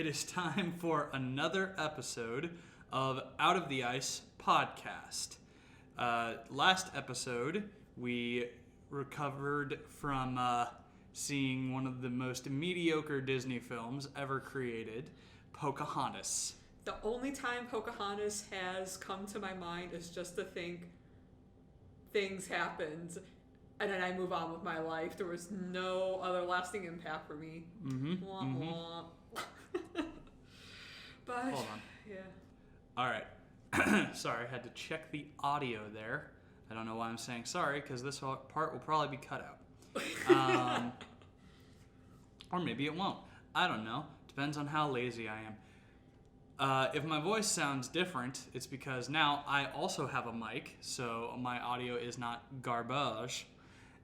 it is time for another episode of Out of the Ice podcast. Last episode, we recovered from seeing one of the most mediocre Disney films ever created, Pocahontas. The only time Pocahontas has come to my mind is just to think things happened and then I move on with my life. There was no other lasting impact for me. Wah, wah. But, hold on. Yeah. All right. Sorry, I had to check the audio there. I don't know why I'm saying sorry, because this part will probably be cut out. Or maybe it won't. I don't know. Depends on how lazy I am. If my voice sounds different, it's because now I also have a mic, so my audio is not garbage.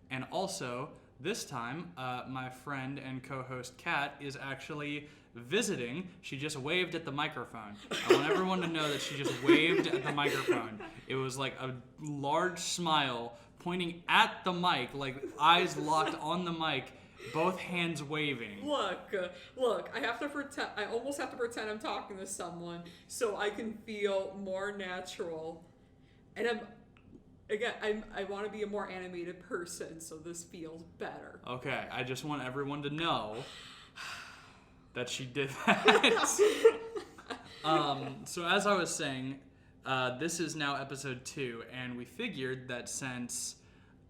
And also, this time, my friend and co-host Kat is actually visiting. She just waved at the microphone. I want everyone to know that she just waved at the microphone. It was like a large smile pointing at the mic, like eyes locked on the mic, both hands waving. Look, I have to pretend, I almost have to pretend I'm talking to someone so I can feel more natural. And I want to be a more animated person, so this feels better. Okay, I just want everyone to know that she did that. So as I was saying, this is now episode 2, and we figured that since,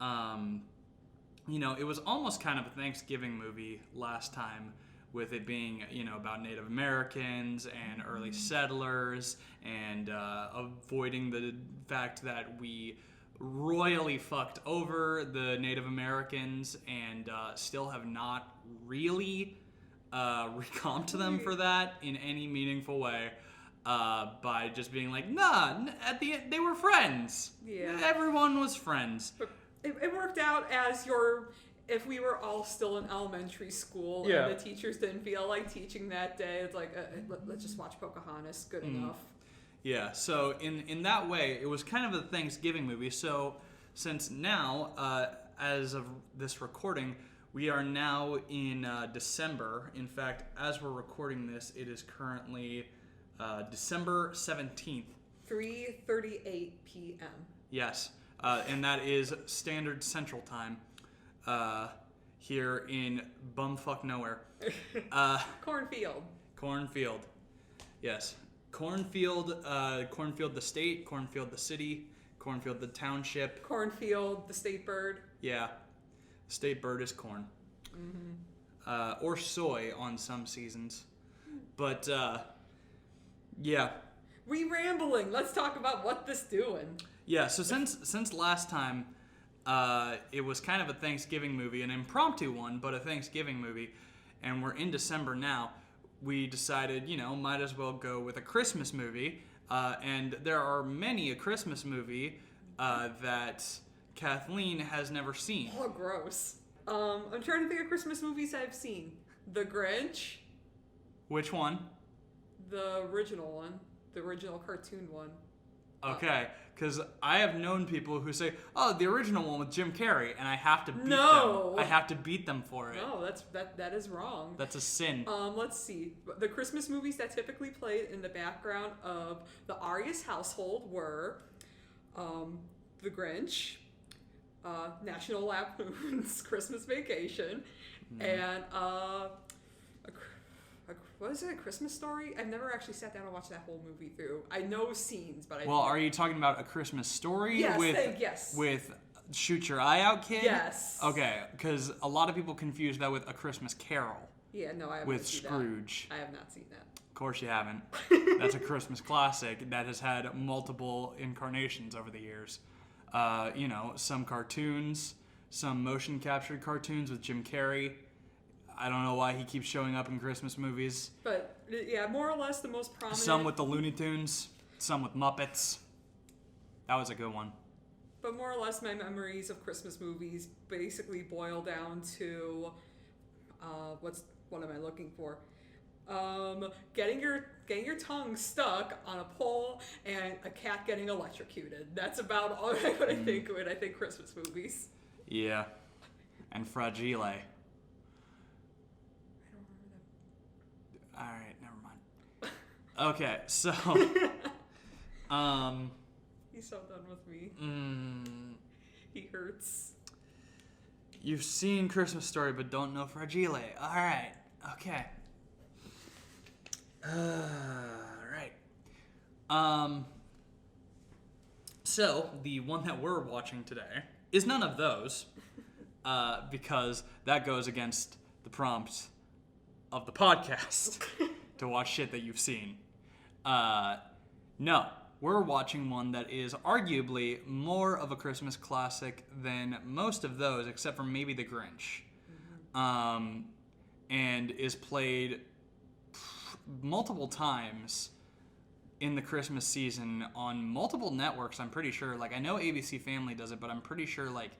it was almost kind of a Thanksgiving movie last time, with it being, about Native Americans and early settlers, and avoiding the fact that we royally fucked over the Native Americans and still have not really recomped them for that in any meaningful way, by just being like, nah, at the end, they were friends. Yeah. Everyone was friends. But it worked out as if we were all still in elementary school and the teachers didn't feel like teaching that day, it's like, let's just watch Pocahontas, good enough. Yeah, so in that way, it was kind of a Thanksgiving movie. So since now, as of this recording, we are now in December. In fact, as we're recording this, it is currently December 17th. 3:38 p.m. Yes, and that is Standard Central Time here in bumfuck nowhere. Cornfield. Yes. Cornfield the state, Cornfield the city, Cornfield the township. Cornfield, the state bird. Yeah. The state bird is corn. Mm-hmm. Or soy on some seasons. But, yeah. We rambling. Let's talk about what this doing. Yeah, so since last time, it was kind of a Thanksgiving movie, an impromptu one, but a Thanksgiving movie, and we're in December now. We decided, might as well go with a Christmas movie. And there are many a Christmas movie that Kathleen has never seen. Oh, gross. I'm trying to think of Christmas movies I've seen. The Grinch. Which one? The original one. The original cartoon one. Okay, because I have known people who say, "Oh, the original one with Jim Carrey," and I have to beat them. I have to beat them for it. No, that is wrong. That's a sin. Let's see. The Christmas movies that typically played in the background of the Arias household were The Grinch, National Lampoon's Christmas Vacation, and what is it, A Christmas Story? I've never actually sat down and watched that whole movie through. I know scenes, but are you talking about A Christmas Story? Yes. With Shoot Your Eye Out Kid? Yes. Okay, because a lot of people confuse that with A Christmas Carol. Yeah, no, I haven't with seen Scrooge. that. I have not seen that. Of course you haven't. That's a Christmas classic that has had multiple incarnations over the years. Some cartoons, some motion captured cartoons with Jim Carrey. I don't know why he keeps showing up in Christmas movies. But, yeah, more or less the most prominent... Some with the Looney Tunes, some with Muppets. That was a good one. But more or less my memories of Christmas movies basically boil down to... what am I looking for? Getting your tongue stuck on a pole and a cat getting electrocuted. That's about all what I think when I think Christmas movies. Yeah. And Fragile. I don't remember that. Alright, never Okay, so He's so done with me. He hurts. You've seen Christmas Story but don't know Fragile. All right. Okay. Right. So the one that we're watching today is none of those, because that goes against the prompt of the podcast to watch shit that you've seen. No, we're watching one that is arguably more of a Christmas classic than most of those, except for maybe The Grinch, and is played multiple times in the Christmas season on multiple networks. I'm pretty sure. Like, I know ABC Family does it, but I'm pretty sure like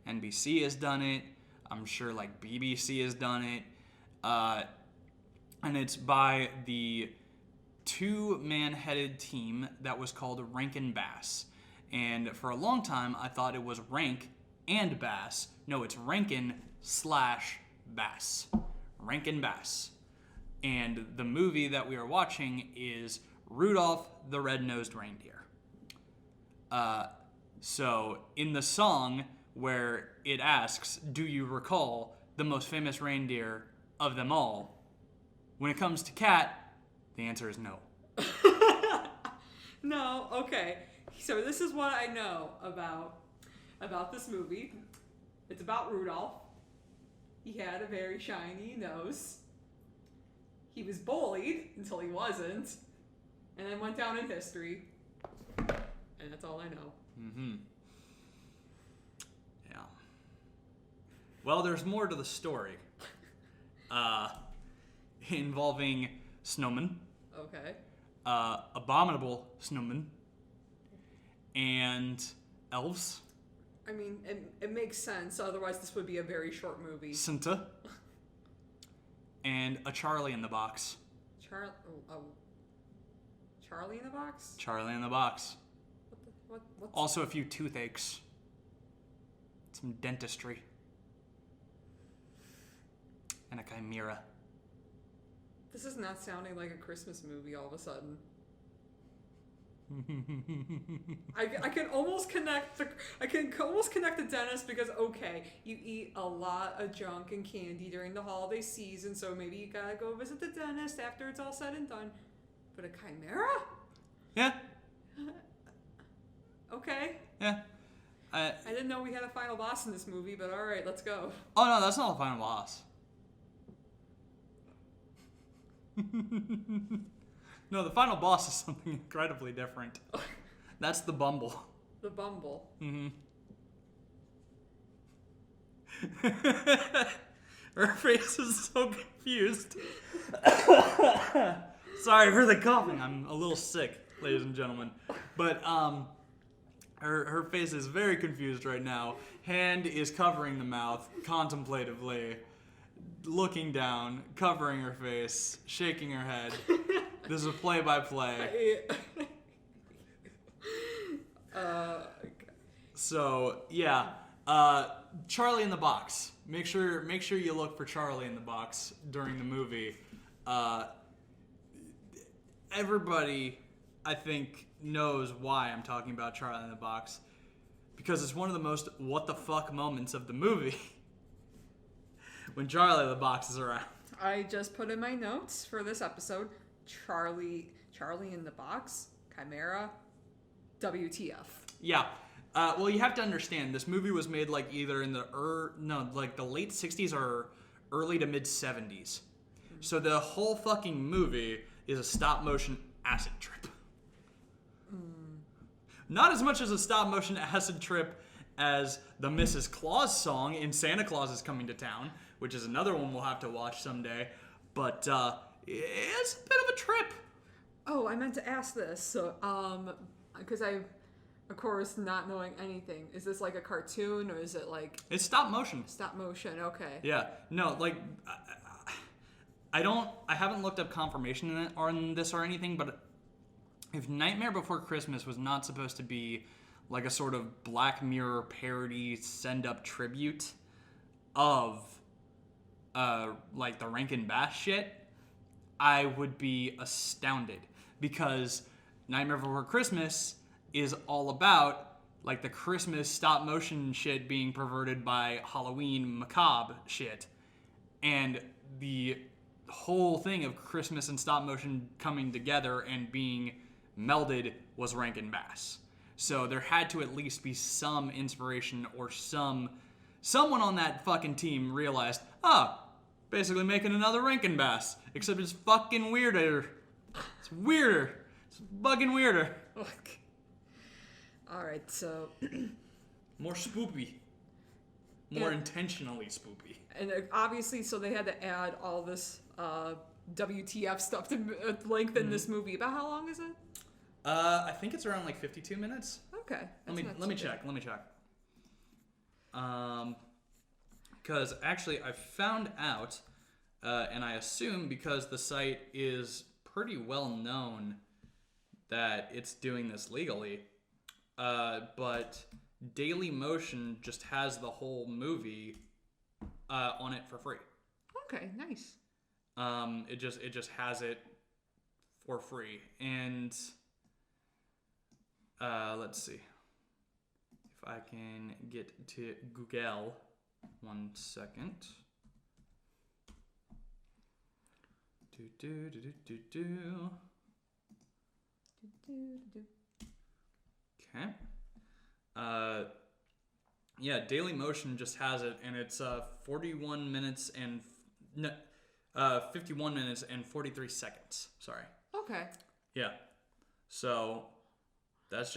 NBC has done it. I'm sure like BBC has done it, and it's by the two-man-headed team that was called Rankin Bass. And for a long time, I thought it was Rank and Bass. No, it's Rankin/Bass. Rankin Bass. And the movie that we are watching is Rudolph the Red-Nosed Reindeer. So in the song where it asks, do you recall the most famous reindeer of them all? When it comes to cat, the answer is no. No, okay. So this is what I know about this movie. It's about Rudolph. He had a very shiny nose. He was bullied until he wasn't, and then went down in history. And that's all I know. Mm-hmm. Yeah. Well, there's more to the story. Involving snowmen. Okay. Abominable snowmen. And elves. I mean, it makes sense. Otherwise, this would be a very short movie. Santa. And a Charlie in the Box. Charlie in the Box? Charlie in the Box. What's... Also a few toothaches. Some dentistry. And a chimera. This is not sounding like a Christmas movie all of a sudden. I can almost connect the dentist because, okay, you eat a lot of junk and candy during the holiday season, so maybe you gotta go visit the dentist after it's all said and done. But a chimera? Yeah. Okay. Yeah. I didn't know we had a final boss in this movie, but all right, let's go. Oh no, that's not the final boss. No, the final boss is something incredibly different. That's the Bumble. The Bumble. Mm-hmm. Her face is so confused. Sorry for the coughing. I'm a little sick, ladies and gentlemen. But her face is very confused right now. Hand is covering the mouth contemplatively, looking down, covering her face, shaking her head. This is a play-by-play. So yeah, Charlie in the Box. Make sure you look for Charlie in the Box during the movie. Everybody, I think, knows why I'm talking about Charlie in the Box, because it's one of the most what the fuck moments of the movie. When Charlie in the Box is around. I just put in my notes for this episode. Charlie in the Box, Chimera, WTF. Yeah. Well, you have to understand, this movie was made like either in the the late 60s or early to mid 70s. Mm-hmm. So the whole fucking movie is a stop motion acid trip. Not as much as a stop motion acid trip as the Mrs. Claus song in Santa Claus is Coming to Town, which is another one we'll have to watch someday. But it's a bit of a trip. Oh, I meant to ask this. So, because I, of course, not knowing anything, is this like a cartoon or is it like... It's stop motion. Stop motion, okay. Yeah. No, like, I haven't looked up confirmation on this or anything, but if Nightmare Before Christmas was not supposed to be like a sort of Black Mirror parody send-up tribute of like the Rankin Bass shit, I would be astounded. because Nightmare Before Christmas is all about like the Christmas stop motion shit being perverted by Halloween macabre shit. And the whole thing of Christmas and stop motion coming together and being melded was Rankin Bass. So there had to at least be some inspiration or someone on that fucking team realized, basically making another Rankin Bass, except it's fucking weirder. It's weirder. It's bugging weirder. All right, so More spoopy. More intentionally spoopy. and obviously, so they had to add all this WTF stuff to lengthen this movie. About how long is it? I think it's around like 52 minutes. Okay. Let me check. Because actually I found out, and I assume because the site is pretty well known that it's doing this legally, but Daily Motion just has the whole movie on it for free. Okay, nice. It just has it for free, and let's see if I can get to Google. 1 second. Okay. Yeah, Daily Motion just has it, and it's 41 minutes and 51 minutes and 43 seconds. Sorry. Okay. Yeah. So that's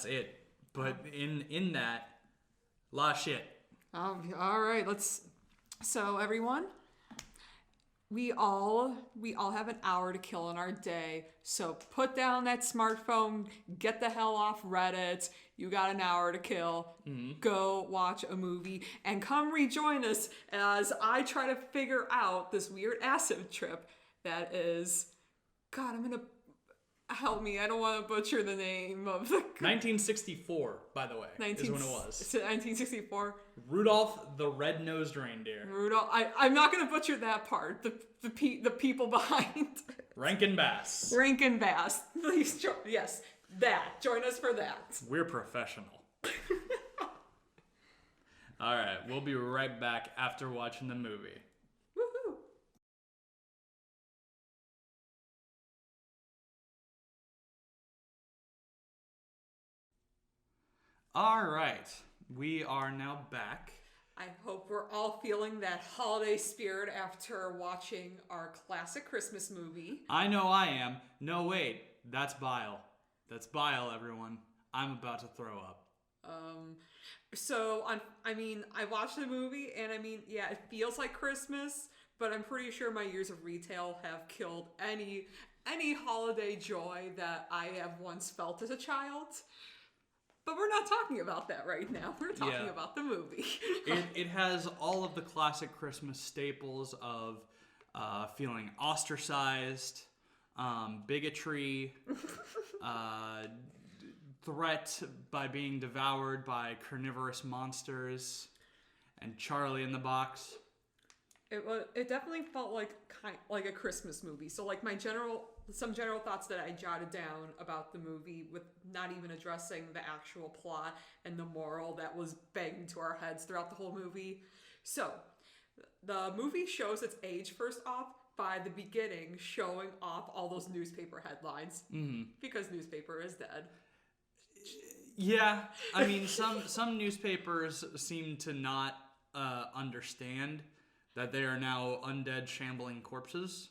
it. But in that, a lot of shit. All right. So everyone, we all have an hour to kill in our day. So put down that smartphone, get the hell off Reddit. You got an hour to kill. Mm-hmm. Go watch a movie and come rejoin us as I try to figure out this weird acid trip that is. God, I'm gonna. Help me, I don't want to butcher the name of the... 1964, by the way, is when it was. 1964? Rudolph the Red-Nosed Reindeer. Rudolph... I'm not going to butcher that part. The people behind... Rankin Bass. Rankin Bass. Please join... Yes, that. Join us for that. We're professional. All right, we'll be right back after watching the movie. Woohoo! All right, we are now back. I hope we're all feeling that holiday spirit after watching our classic Christmas movie. I know I am. No, wait, that's bile. That's bile, everyone. I'm about to throw up. I watched the movie, and yeah, it feels like Christmas, but I'm pretty sure my years of retail have killed any holiday joy that I have once felt as a child. But we're not talking about that right now. We're talking about the movie. It has all of the classic Christmas staples of feeling ostracized, bigotry, threat by being devoured by carnivorous monsters, and Charlie in the Box. It definitely felt like a Christmas movie. So like some general thoughts that I jotted down about the movie, with not even addressing the actual plot and the moral that was banged into our heads throughout the whole movie. So the movie shows its age first off by the beginning showing off all those newspaper headlines, because newspaper is dead. Yeah, I mean some newspapers seem to not understand that they are now undead shambling corpses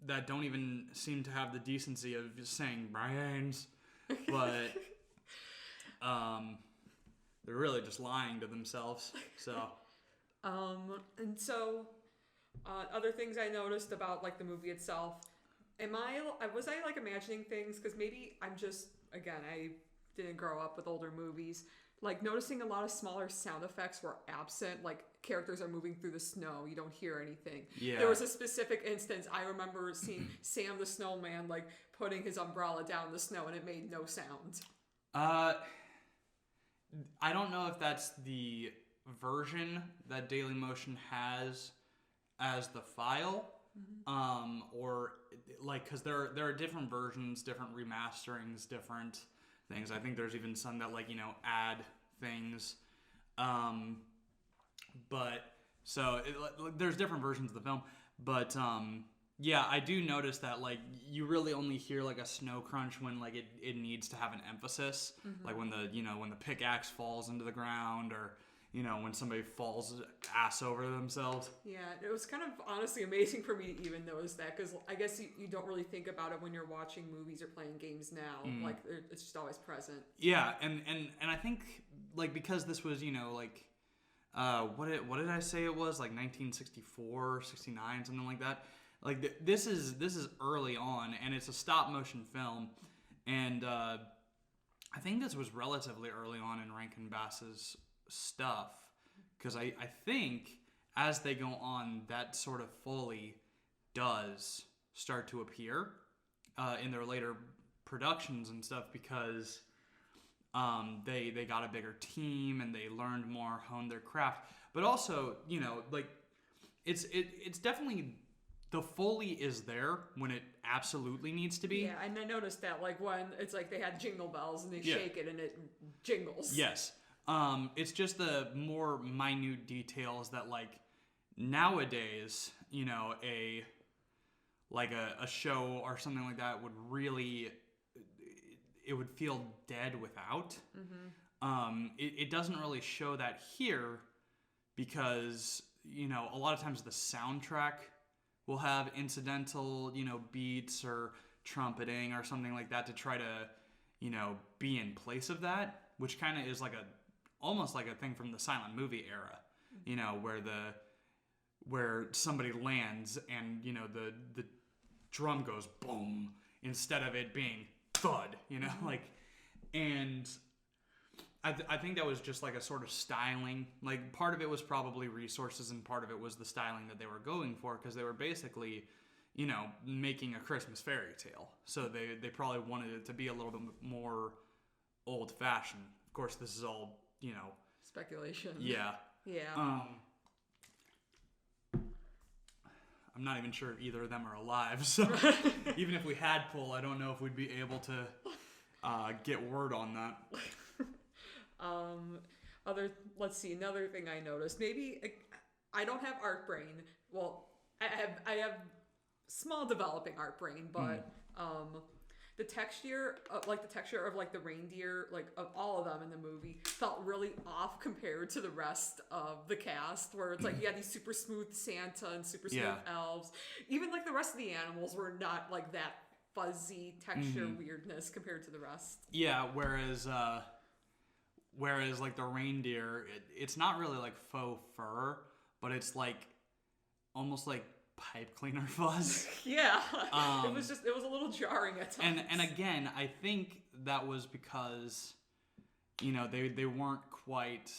that don't even seem to have the decency of just saying brains, but they're really just lying to themselves. So other things I noticed about like the movie itself, was I like imagining things, because maybe I'm just, again, I didn't grow up with older movies, like noticing a lot of smaller sound effects were absent, like characters are moving through the snow, you don't hear anything. Yeah. There was a specific instance I remember seeing Sam the Snowman like putting his umbrella down the snow, and it made no sound. I don't know if that's the version that Daily Motion has as the file, or like, because there are different versions, different remasterings, different things. I think there's even some that, like, you know, add things. But so there's different versions of the film, but yeah, I do notice that, like, you really only hear like a snow crunch when, like, it needs to have an emphasis, like when the pickaxe falls into the ground, or when somebody falls ass over themselves. Yeah, it was kind of honestly amazing for me to even notice that, because I guess you don't really think about it when you're watching movies or playing games now. Like, it's just always present. Yeah, and I think, like, because this was, like, what did I say it was, like 1964, 69, something like that. Like, this is early on, and it's a stop motion film, and I think this was relatively early on in Rankin Bass's stuff, because I think as they go on, that sort of Foley does start to appear in their later productions and stuff, because they got a bigger team and they learned more, honed their craft. But also, like, it's definitely, the Foley is there when it absolutely needs to be. Yeah, and I noticed that, like, when it's like they had jingle bells and they shake it and it jingles. Yes. It's just the more minute details that, like, nowadays, a show or something like that would really, it would feel dead without. It doesn't really show that here, because, a lot of times the soundtrack will have incidental, beats or trumpeting or something like that to try to, be in place of that, which kind of is like almost like a thing from the silent movie era, where somebody lands and, the drum goes boom instead of it being thud, like, and I think that was just like a sort of styling. Like, part of it was probably resources and part of it was the styling that they were going for, because they were basically, making a Christmas fairy tale. So they probably wanted it to be a little bit more old-fashioned. Of course, this is all, speculation. Yeah. Yeah. I'm not even sure if either of them are alive, so even if we had pull, I don't know if we'd be able to get word on that. Let's see, another thing I noticed. Maybe I don't have art brain. Well, I have small developing art brain, but the texture of the reindeer, like, of all of them in the movie, felt really off compared to the rest of the cast, where it's like you had these super smooth Santa and super smooth elves. Even, like, the rest of the animals were not like that fuzzy texture weirdness compared to the rest. Yeah, whereas like the reindeer, it's not really like faux fur, but it's like almost like pipe cleaner fuzz. Yeah. It was a little jarring at times. And again, I think that was because, they weren't quite,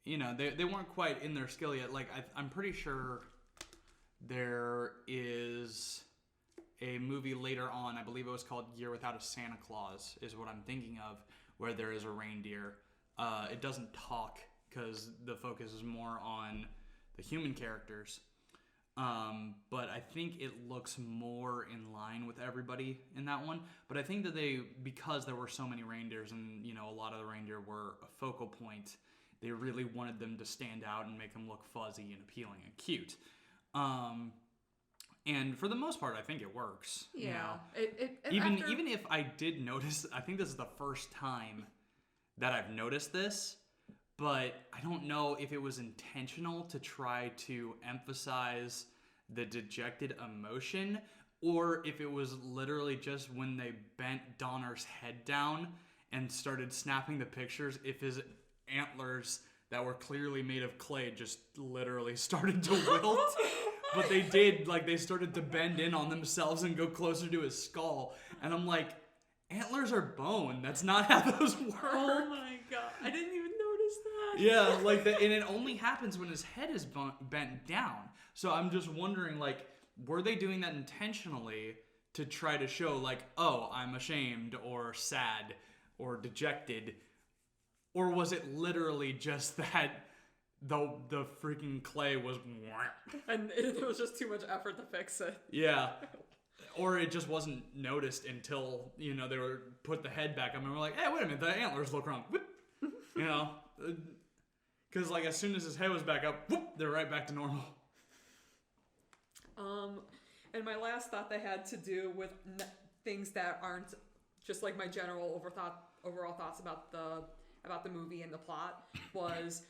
they weren't quite in their skill yet. Like, I'm pretty sure there is a movie later on, I believe it was called Year Without a Santa Claus, is what I'm thinking of, where there is a reindeer. It doesn't talk, because the focus is more on the human characters. But I think it looks more in line with everybody in that one. But I think that because there were so many reindeers and, a lot of the reindeer were a focal point, they really wanted them to stand out and make them look fuzzy and appealing and cute. And for the most part, I think it works. Yeah. Even if I did notice, I think this is the first time that I've noticed this, but I don't know if it was intentional to try to emphasize the dejected emotion, or if it was literally just when they bent Donner's head down and started snapping the pictures, if his antlers that were clearly made of clay just literally started to wilt. But they did, like, they started to bend in on themselves and go closer to his skull. And I'm like, antlers are bone. That's not how those work. Oh my god. I didn't even notice that. Yeah, like, and it only happens when his head is bent down. So I'm just wondering, like, were they doing that intentionally to try to show, like, oh, I'm ashamed or sad or dejected? Or was it literally just that the freaking clay was and there was just too much effort to fix it. yeah. Or it just wasn't noticed until, you know, they were put the head back up and we're like, hey, wait a minute, the antlers look wrong. Whoop. You know? Because, like, as soon as his head was back up, whoop, they're right back to normal. And my last thought that had to do with things that aren't just like my general overall thoughts about the movie and the plot was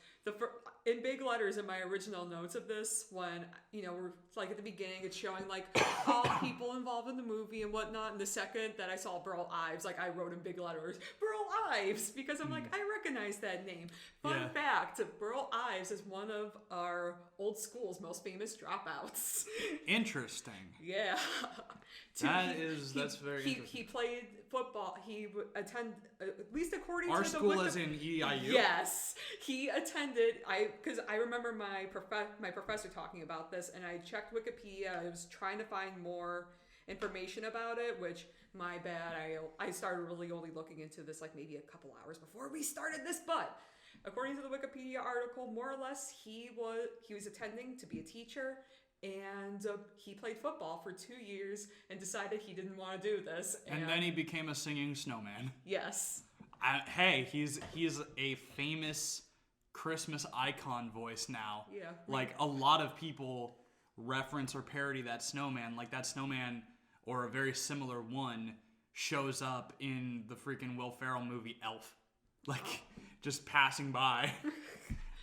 in big letters in my original notes of this, when, you know, we're like at the beginning, it's showing like all people involved in the movie and whatnot. And the second that I saw Burl Ives, like I wrote in big letters, Burl Ives, because I'm like, I recognize that name. Fun fact, Burl Ives is one of our old school's most famous dropouts. Interesting. Yeah. That's very interesting. He played football. He attended, at least according our to school as in EIU? Yes. He attended, because I remember my professor talking about this, and I checked Wikipedia. I was trying to find more information about it, which, my bad, I started really only looking into this like maybe a couple hours before we started this, but according to the Wikipedia article, more or less, he was attending to be a teacher, and he played football for 2 years and decided he didn't want to do this. And then he became a singing snowman. Yes. Hey, he's a famous Christmas icon voice now. Yeah. Like, a lot of people reference or parody that snowman. Like, that snowman, or a very similar one, shows up in the freaking Will Ferrell movie Elf. Like, just passing by.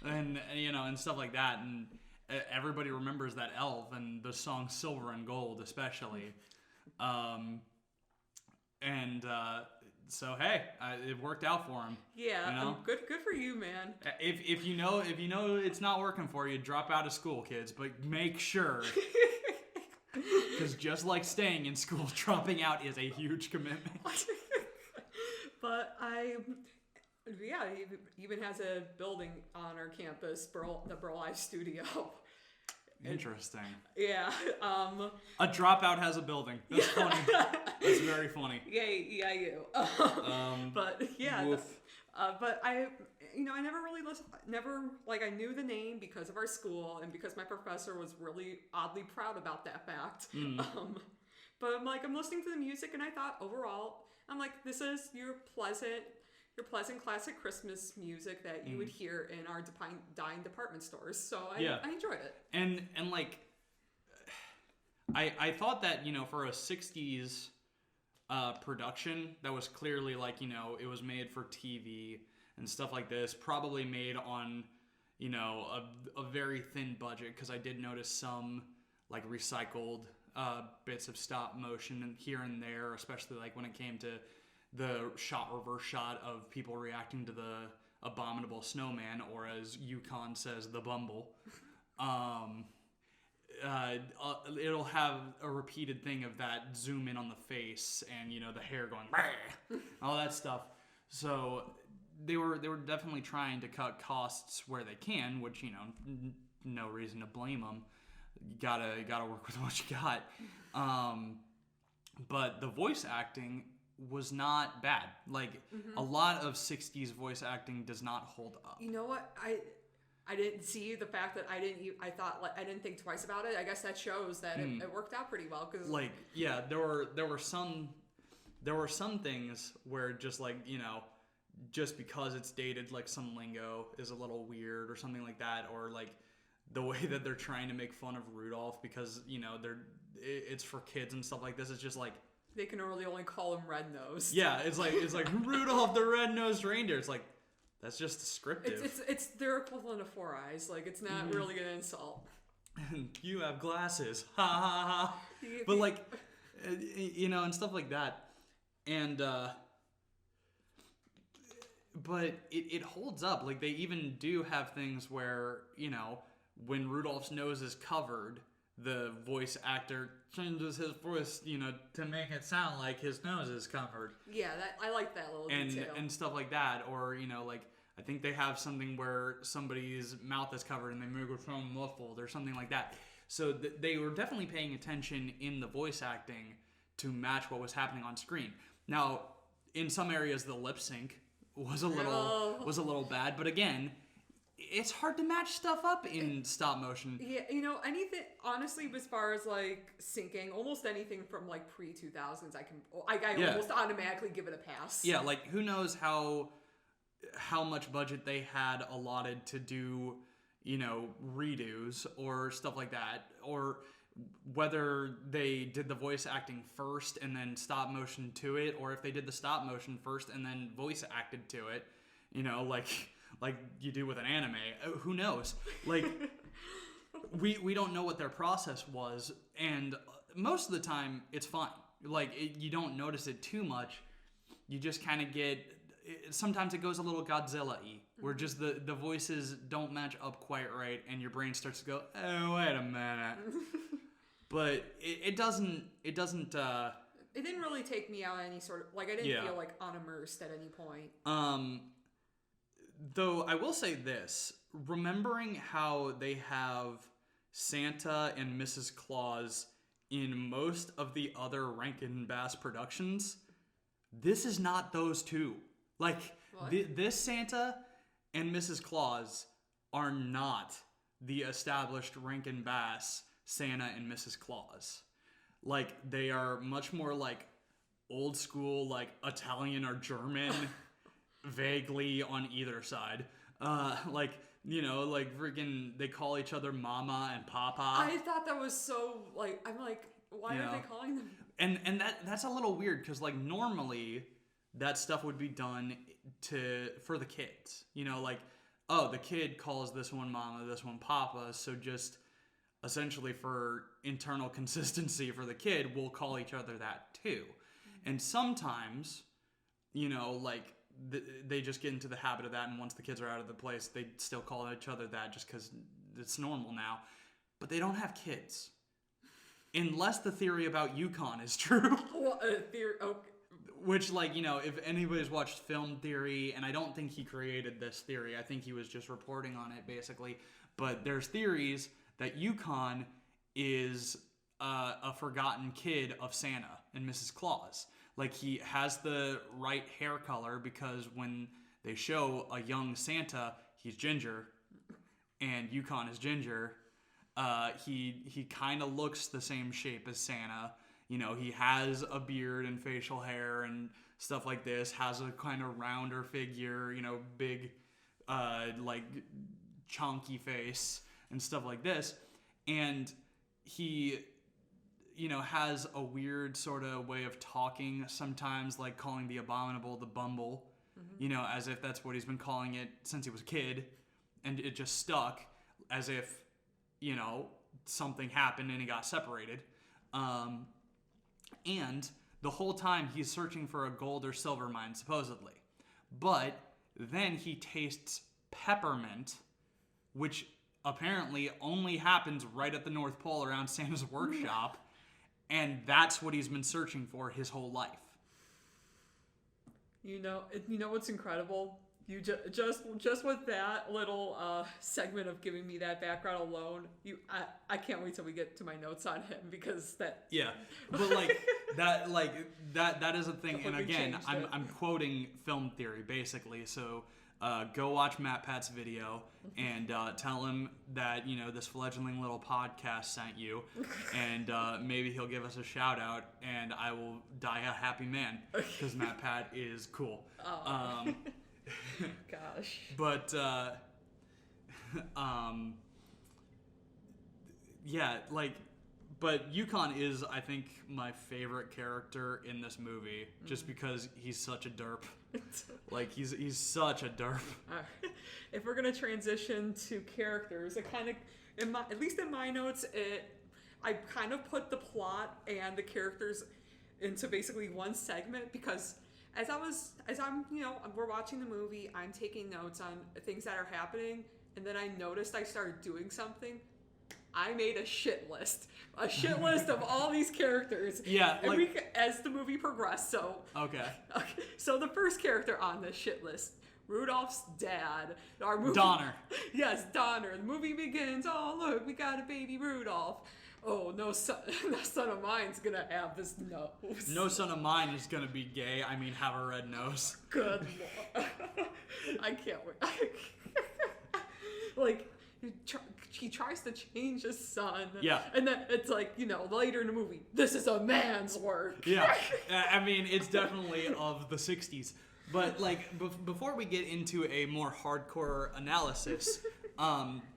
And, you know, and stuff like that. And everybody remembers that elf and the song Silver and Gold, especially. So hey, it worked out for him. Yeah, you know? Good for you, man. If you know it's not working for you, drop out of school, kids. But make sure, because just like staying in school, dropping out is a huge commitment. But he even has a building on our campus, the Burl Ives Studio. Interesting. Yeah. A dropout has a building. That's funny. That's very funny. Yay, EIU. But yeah, but I I knew the name because of our school and because my professor was really oddly proud about that fact. But I'm listening to the music and I thought overall, I'm like, this is your pleasant classic Christmas music that you would hear in our dying department stores. So I enjoyed it. And like, I thought that, you know, for a 60s production that was clearly like, you know, it was made for TV and stuff like this, probably made on, you know, a very thin budget, because I did notice some like recycled bits of stop motion here and there, especially like when it came to the reverse shot of people reacting to the abominable snowman, or as Yukon says, the Bumble. It'll have a repeated thing of that zoom in on the face and, you know, the hair going all that stuff. So they were definitely trying to cut costs where they can, which, you know, no reason to blame them. You gotta work with what you got. But the voice acting was not bad. Like, a lot of 60s voice acting does not hold up. You know what? I didn't see the fact that I didn't think twice about it. I guess that shows that it worked out pretty well. Cause like, yeah, there were some things where just like, you know, just because it's dated, like some lingo is a little weird or something like that, or like the way that they're trying to make fun of Rudolph because, you know, it's for kids and stuff like this. It's just like, they can only call him Red-Nosed. Yeah, it's like Rudolph the Red-Nosed Reindeer. It's like, that's just descriptive. It's their equivalent of Four Eyes. Like, it's not really an insult. You have glasses. Ha ha ha. But like, you know, and stuff like that. And but it holds up. Like, they even do have things where, you know, when Rudolph's nose is covered, the voice actor changes his voice, you know, to make it sound like his nose is covered. Yeah, I like that little detail. And stuff like that. Or, you know, like, I think they have something where somebody's mouth is covered and they make it sound muffled or something like that. So they were definitely paying attention in the voice acting to match what was happening on screen. Now, in some areas, the lip sync was a little bad, but again, it's hard to match stuff up in stop motion. Yeah, anything, honestly, as far as like syncing, almost anything from like pre-2000s, I almost automatically give it a pass. Yeah, like who knows how much budget they had allotted to do, redos or stuff like that, or whether they did the voice acting first and then stop motion to it, or if they did the stop motion first and then voice acted to it, like you do with an anime. Who knows? Like, we don't know what their process was, and most of the time it's fine. Like, you don't notice it too much. You just kind of sometimes it goes a little Godzilla-y, where just the voices don't match up quite right, and your brain starts to go, oh, wait a minute. But it doesn't. It didn't really take me out any sort of, like, I didn't feel like unimmersed at any point. Though I will say this, remembering how they have Santa and Mrs. Claus in most of the other Rankin Bass productions, this is not those two. Like, this Santa and Mrs. Claus are not the established Rankin Bass Santa and Mrs. Claus. Like, they are much more like old school, like Italian or German, vaguely on either side. Like freaking, they call each other Mama and Papa. I thought that was so, like, I'm like, why are they calling them? And that's a little weird, because like normally that stuff would be done for the kids. Like, oh, the kid calls this one Mama, this one Papa, so just essentially for internal consistency for the kid, we'll call each other that too. And sometimes, like, they just get into the habit of that, and once the kids are out of the place, they still call each other that just because it's normal now. But they don't have kids. Unless the theory about Yukon is true. Well, theory, okay. Which, like, if anybody's watched Film Theory, and I don't think he created this theory, I think he was just reporting on it, basically. But there's theories that Yukon is a forgotten kid of Santa and Mrs. Claus. Like, he has the right hair color, because when they show a young Santa, he's ginger, and Yukon is ginger. He kind of looks the same shape as Santa. He has a beard and facial hair and stuff like this, has a kind of rounder figure, big, like, chunky face and stuff like this. And he, has a weird sort of way of talking sometimes, like calling the abominable the Bumble, as if that's what he's been calling it since he was a kid. And it just stuck, as if, something happened and he got separated. And the whole time he's searching for a gold or silver mine, supposedly. But then he tastes peppermint, which apparently only happens right at the North Pole around Santa's workshop. And that's what he's been searching for his whole life. You know what's incredible? You just with that little segment of giving me that background alone, I can't wait till we get to my notes on him, because that. Yeah, but that is a thing, and again, I'm quoting Film Theory basically. So go watch Matt Pat's video and tell him that this fledgling little podcast sent you, and maybe he'll give us a shout out, and I will die a happy man, because Matt Pat is cool. Oh. Gosh. But yeah, like, but Yukon is, I think, my favorite character in this movie, just because he's such a derp. Like, he's such a derp. If we're gonna transition to characters, it kind of, at least in my notes, I kind of put the plot and the characters into basically one segment, because we're watching the movie, I'm taking notes on things that are happening, and then I noticed I started doing something. I made a shit list of all these characters. Yeah, as the movie progressed. So okay. So the first character on this shit list, Rudolph's dad. Our movie, Donner. Yes, Donner. The movie begins. Oh, look, we got a baby Rudolph. Oh, no son of mine's gonna have this nose. No son of mine is gonna be gay. I mean, have a red nose. Good Lord. I can't wait. like he tries to change his son. Yeah. And then it's like, you know, later in the movie, this is a man's work. Yeah. I mean, it's definitely of the 60s. But, like, before we get into a more hardcore analysis,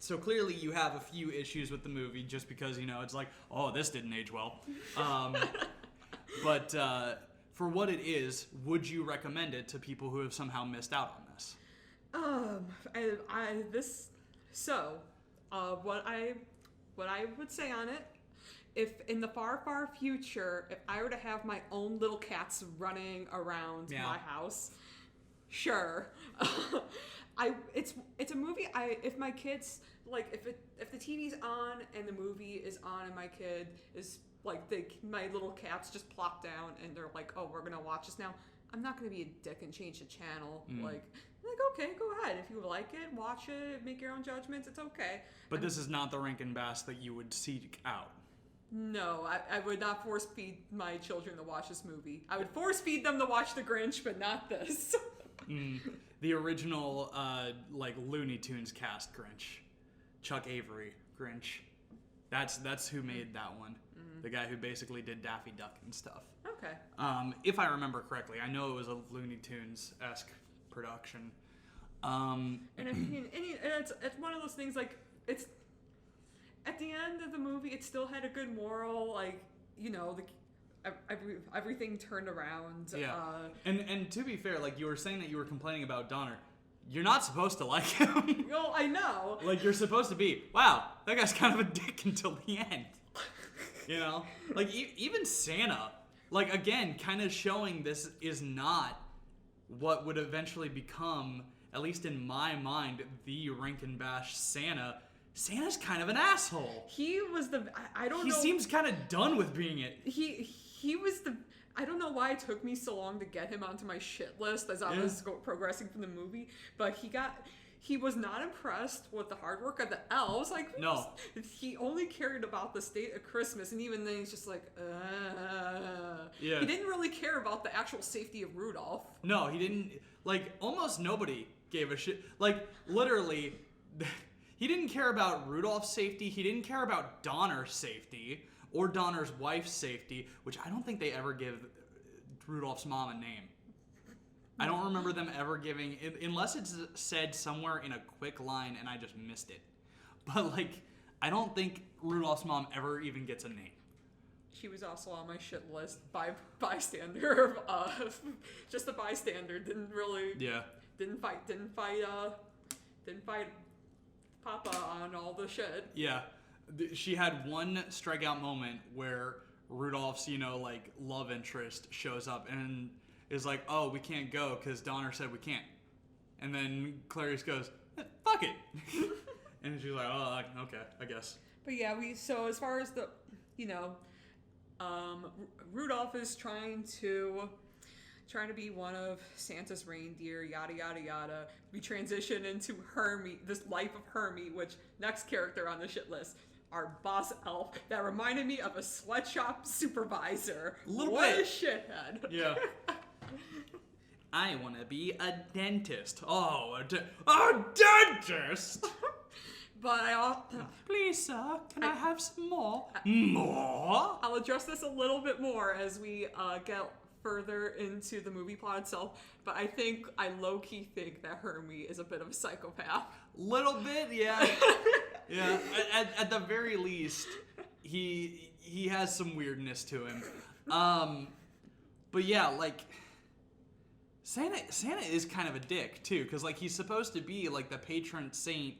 so clearly you have a few issues with the movie just because, you know, it's like, oh, this didn't age well. But for what it is, would you recommend it to people who have somehow missed out on this? What I would say on it, if in the far, far future, if I were to have my own little cats running around my house, sure. It's a movie. If my kids, like, if the TV's on and the movie is on and my kid is like, my little cats just plop down and they're like, oh, we're gonna watch this now, I'm not gonna be a dick and change the channel. Like, okay, go ahead. If you like it, watch it, make your own judgments, it's okay. But this is not the Rankin Bass that you would seek out. No, I would not force feed my children to watch this movie. I would force feed them to watch The Grinch, but not this. The original, like, Looney Tunes cast Grinch. Chuck Avery Grinch. That's who made that one. The guy who basically did Daffy Duck and stuff. Okay. If I remember correctly. I know it was a Looney Tunes-esque production. And I mean, it's one of those things, like, it's at the end of the movie, it still had a good moral, like, you know, everything turned around. Yeah. And to be fair, like, you were saying that you were complaining about Donner. You're not supposed to like him. Well, I know. Like, you're supposed to be, wow, that guy's kind of a dick until the end. You know? Like, even Santa, like, again, kind of showing this is not what would eventually become, at least in my mind, the Rankin Bass Santa. Santa's kind of an asshole. He was I don't know. He seems kind of done with being it. He was I don't know why it took me so long to get him onto my shit list as I was progressing from the movie, but he was not impressed with the hard work of the elves. Like, no. He only cared about the state of Christmas, and even then he's just like, Yeah. He didn't really care about the actual safety of Rudolph. No, he didn't. Like, almost nobody gave a shit. Like, literally, he didn't care about Rudolph's safety. He didn't care about Donner's safety or Donner's wife's safety, which I don't think they ever give Rudolph's mom a name. I don't remember them ever giving, unless it's said somewhere in a quick line and I just missed it. But, like, I don't think Rudolph's mom ever even gets a name. She was also on my shit list by bystander. Just a bystander. Didn't fight Papa on all the shit. Yeah. She had one strikeout moment where Rudolph's, you know, like, love interest shows up and is like, oh, we can't go because Donner said we can't. And then Clarice goes, fuck it. And she's like, oh, okay, I guess. But yeah, so as far as the, you know, Rudolph is trying to be one of Santa's reindeer, yada, yada, yada. We transition into Hermie, this life of Hermie, which, next character on the shit list, our boss elf, that reminded me of a sweatshop supervisor. What a shithead. Yeah. I want to be a dentist. Oh, a dentist! But please, sir, can I have some more? More? I'll address this a little bit more as we get further into the movie plot itself, but I low-key think that Hermie is a bit of a psychopath. Little bit, yeah. Yeah, at the very least, he has some weirdness to him. But yeah, like, Santa is kind of a dick, too, because, like, he's supposed to be, like, the patron saint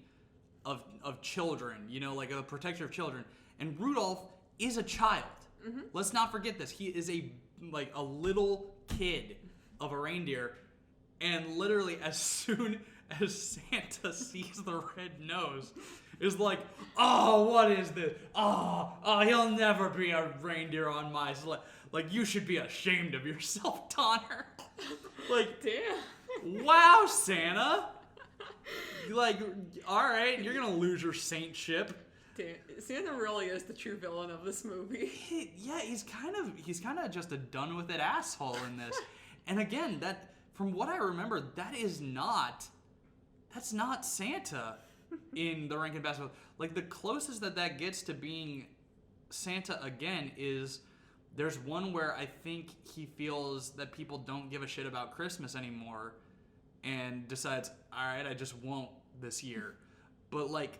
of children, you know, like, a protector of children, and Rudolph is a child. Mm-hmm. Let's not forget this. He is a little kid of a reindeer, and literally as soon as Santa sees the red nose, is like, oh, what is this? Oh, he'll never be a reindeer on my sled. Like, you should be ashamed of yourself, Donner. Like, damn. Wow, Santa. Like, all right, you're gonna lose your saintship. Damn, Santa really is the true villain of this movie. He's kind of just a done with it asshole in this. And again, that, from what I remember, that's not Santa. in the Rankin Bass. Like, the closest that gets to being Santa again is there's one where I think he feels that people don't give a shit about Christmas anymore and decides, all right, I just won't this year. But, like,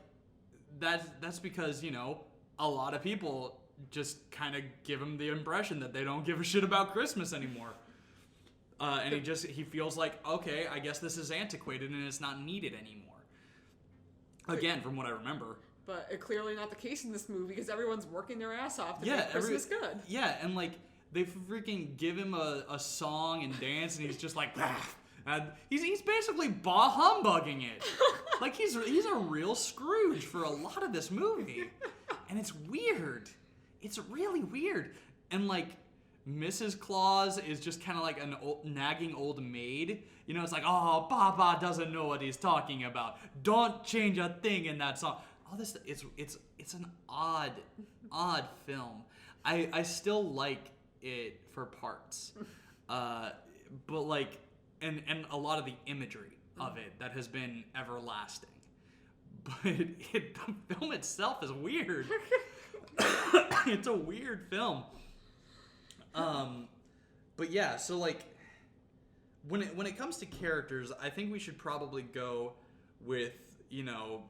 that's because, you know, a lot of people just kind of give him the impression that they don't give a shit about Christmas anymore. And he feels like, okay, I guess this is antiquated and it's not needed anymore. Again, from what I remember. But clearly not the case in this movie because everyone's working their ass off to make Christmas good. Yeah, and like they freaking give him a song and dance, and he's just like, he's basically bah humbugging it. Like he's a real Scrooge for a lot of this movie, and it's weird. It's really weird, and like Mrs. Claus is just kind of like an nagging old maid. You know, it's like, oh, Papa doesn't know what he's talking about. Don't change a thing in that song. All this, it's an odd film. I still like it for parts, but like, and a lot of the imagery of it that has been everlasting. But the film itself is weird. It's a weird film. But yeah, so like when it comes to characters, I think we should probably go with, you know,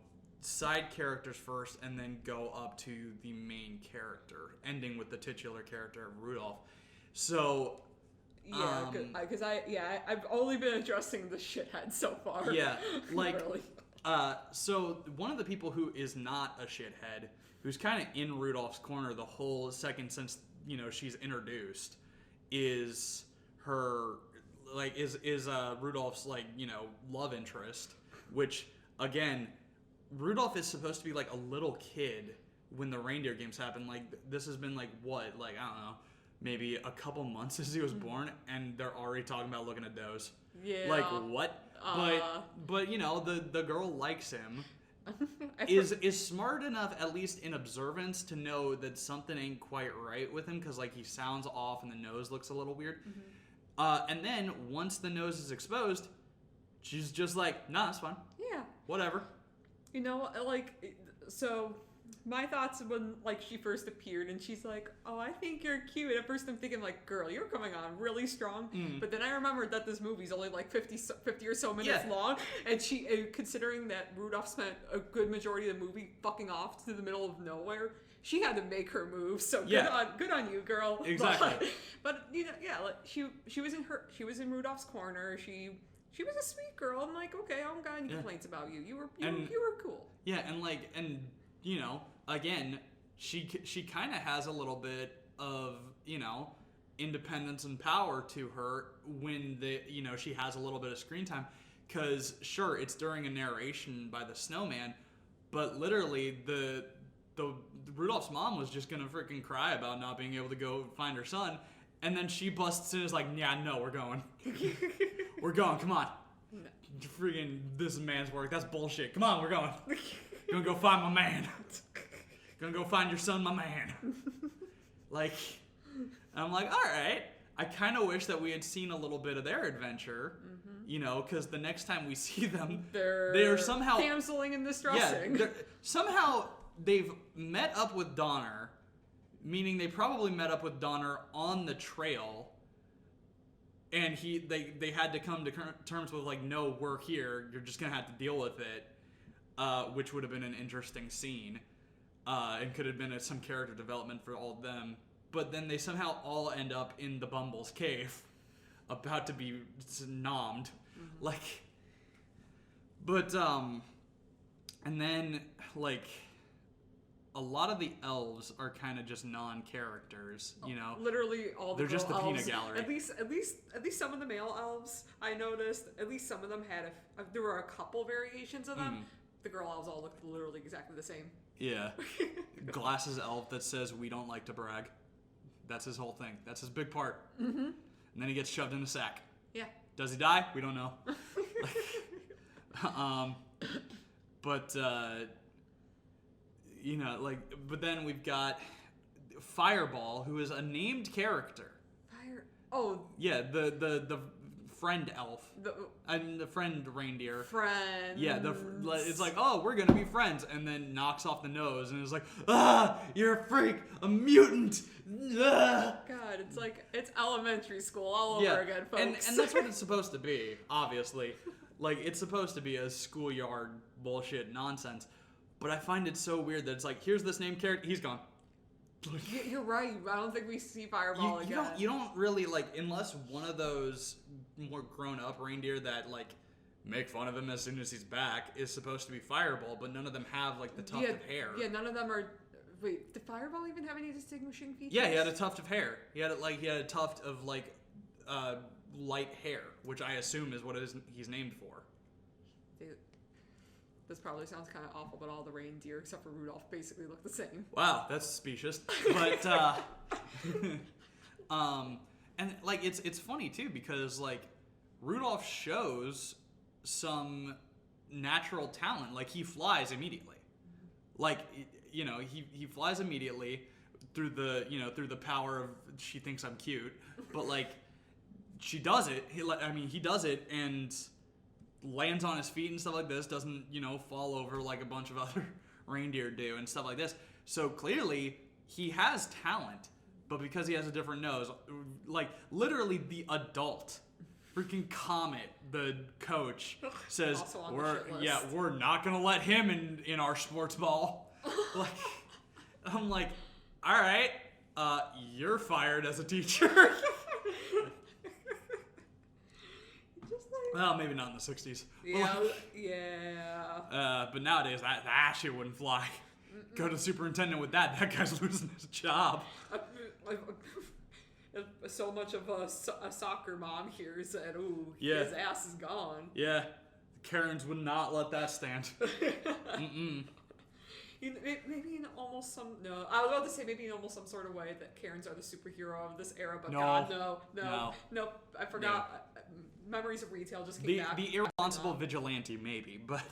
side characters first and then go up to the main character, ending with the titular character of Rudolph. So yeah, because I've only been addressing the shithead so far. Yeah, like really. So one of the people who is not a shithead, who's kind of in Rudolph's corner the whole second since, you know, she's introduced, is her, like, is Rudolph's, like, you know, love interest, which, again, Rudolph is supposed to be, like, a little kid when the reindeer games happen. Like, this has been, like, what? Like, I don't know, maybe a couple months since he was born, and they're already talking about looking at those. Yeah. Like, what? But you know, the girl likes him. is smart enough, at least in observance, to know that something ain't quite right with him, because, like, he sounds off and the nose looks a little weird. Mm-hmm. And then, once the nose is exposed, she's just like, nah, it's fine. Yeah. Whatever. You know, like, so my thoughts when, like, she first appeared and she's like, oh, I think you're cute. At first I'm thinking, like, girl, you're coming on really strong. But then I remembered that this movie's only like 50 or so minutes long. And considering that Rudolph spent a good majority of the movie fucking off to the middle of nowhere, she had to make her move. So good on you, girl. Exactly. But you know, yeah, like, she was in Rudolph's corner. She was a sweet girl. I'm like, okay, I don't got any complaints about you. You were cool. Yeah, and you know, again, she kind of has a little bit of, you know, independence and power to her when she has a little bit of screen time, because sure, it's during a narration by the snowman, but literally the Rudolph's mom was just gonna freaking cry about not being able to go find her son, and then she busts in and is like, yeah, no, we're going. We're going, come on. No. Freaking, this is man's work. That's bullshit. Come on, we're going. Gonna go find my man. Gonna go find your son, my man. Like, I'm like, all right. I kind of wish that we had seen a little bit of their adventure, you know, because the next time we see them, they're somehow damseling in distressing. Yeah, somehow they've met up with Donner, meaning they probably met up with Donner on the trail. And they had to come to terms with, like, no, we're here. You're just going to have to deal with it, which would have been an interesting scene and could have been some character development for all of them. But then they somehow all end up in the Bumble's cave, about to be nommed. Mm-hmm. Like, but, and then, like, a lot of the elves are kind of just non-characters, you know. Literally all the they're just the elves. peanut gallery. At least some of the male elves, I noticed. At least some of them had there were a couple variations of them. The girl elves all looked literally exactly the same. Yeah. Glasses elf that says we don't like to brag. That's his whole thing. That's his big part. Mm-hmm. And then he gets shoved in a sack. Yeah. Does he die? We don't know. But you know, like, but then we've got Fireball, who is a named character. Oh. Yeah, the friend elf. The friend reindeer. Friends. Yeah, it's like, oh, we're gonna be friends, and then knocks off the nose, and is like, ah, you're a freak, a mutant. Ah. God, it's elementary school all over again, folks. And that's what it's supposed to be, obviously. Like, it's supposed to be a schoolyard bullshit nonsense. But I find it so weird that it's like, here's this name character, he's gone. You're right. I don't think we see Fireball again. You don't really, like, unless one of those more grown-up reindeer that, like, make fun of him as soon as he's back is supposed to be Fireball, but none of them have, like, the tuft of hair. Yeah, none of them are... Wait, did Fireball even have any distinguishing features? Yeah, he had a tuft of hair. He had a tuft of, like, light hair, which I assume is what he's named for. Dude, this probably sounds kind of awful, but all the reindeer except for Rudolph basically look the same. Wow, that's specious. But and like it's funny too because like Rudolph shows some natural talent. Like he flies immediately. Like he flies immediately through the power of she thinks I'm cute, but like she does it. He does it and lands on his feet and stuff like this. Doesn't fall over like a bunch of other reindeer do and stuff like this. So clearly he has talent, but because he has a different nose, like literally the adult, freaking Comet, the coach, says we're not gonna let him in our sports ball. Like I'm like, all right, you're fired as a teacher. Well, maybe not in the 60s. Yeah. But nowadays, that shit wouldn't fly. Go to the superintendent with that. That guy's losing his job. So much of a soccer mom here said, ooh, yeah. His ass is gone. Yeah. Karens would not let that stand. Mm-mm. Maybe in almost some... No, I was about to say maybe in almost some sort of way that Karens are the superhero of this era, but no. God, no. I forgot. No. Memories of retail just came back. The irresponsible vigilante, maybe, but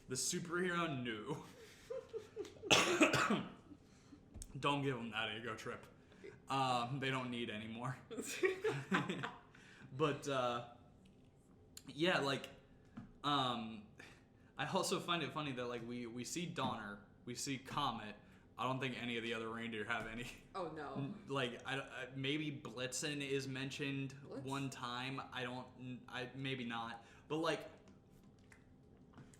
the superhero, no. Don't give them that ego trip. They don't need any more. But, yeah, like, I also find it funny that, like, we see Donner, we see Comet. I don't think any of the other reindeer have any. Oh, no. Like, maybe Blitzen is mentioned one time. Maybe not. But, like,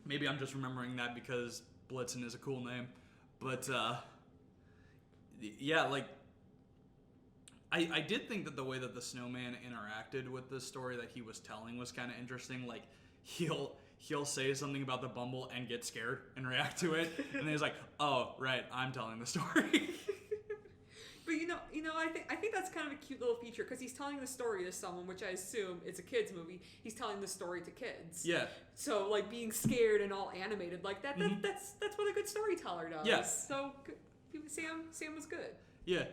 maybe I'm just remembering that because Blitzen is a cool name. But, yeah, like, I did think that the way that the snowman interacted with the story that he was telling was kind of interesting. Like, he'll say something about the Bumble and get scared and react to it, and then he's like, "Oh, right, I'm telling the story." But I think that's kind of a cute little feature because he's telling the story to someone, which I assume it's a kids movie. He's telling the story to kids. Yeah. So like being scared and all animated like that, Mm-hmm. that's what a good storyteller does. Yeah. So Sam was good. Yeah.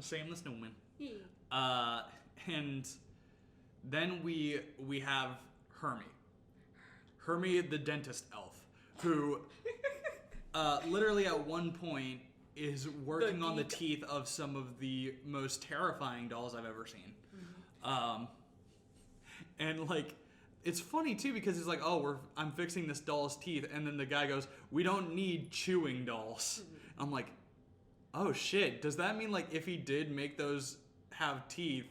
Sam the snowman. Yeah. And then we have Hermie the dentist elf, who literally at one point is working on the teeth of some of the most terrifying dolls I've ever seen. Mm-hmm. And like, it's funny too because he's like, "Oh, I'm fixing this doll's teeth," and then the guy goes, "We don't need chewing dolls." Mm-hmm. I'm like, "Oh shit! Does that mean like if he did make those have teeth,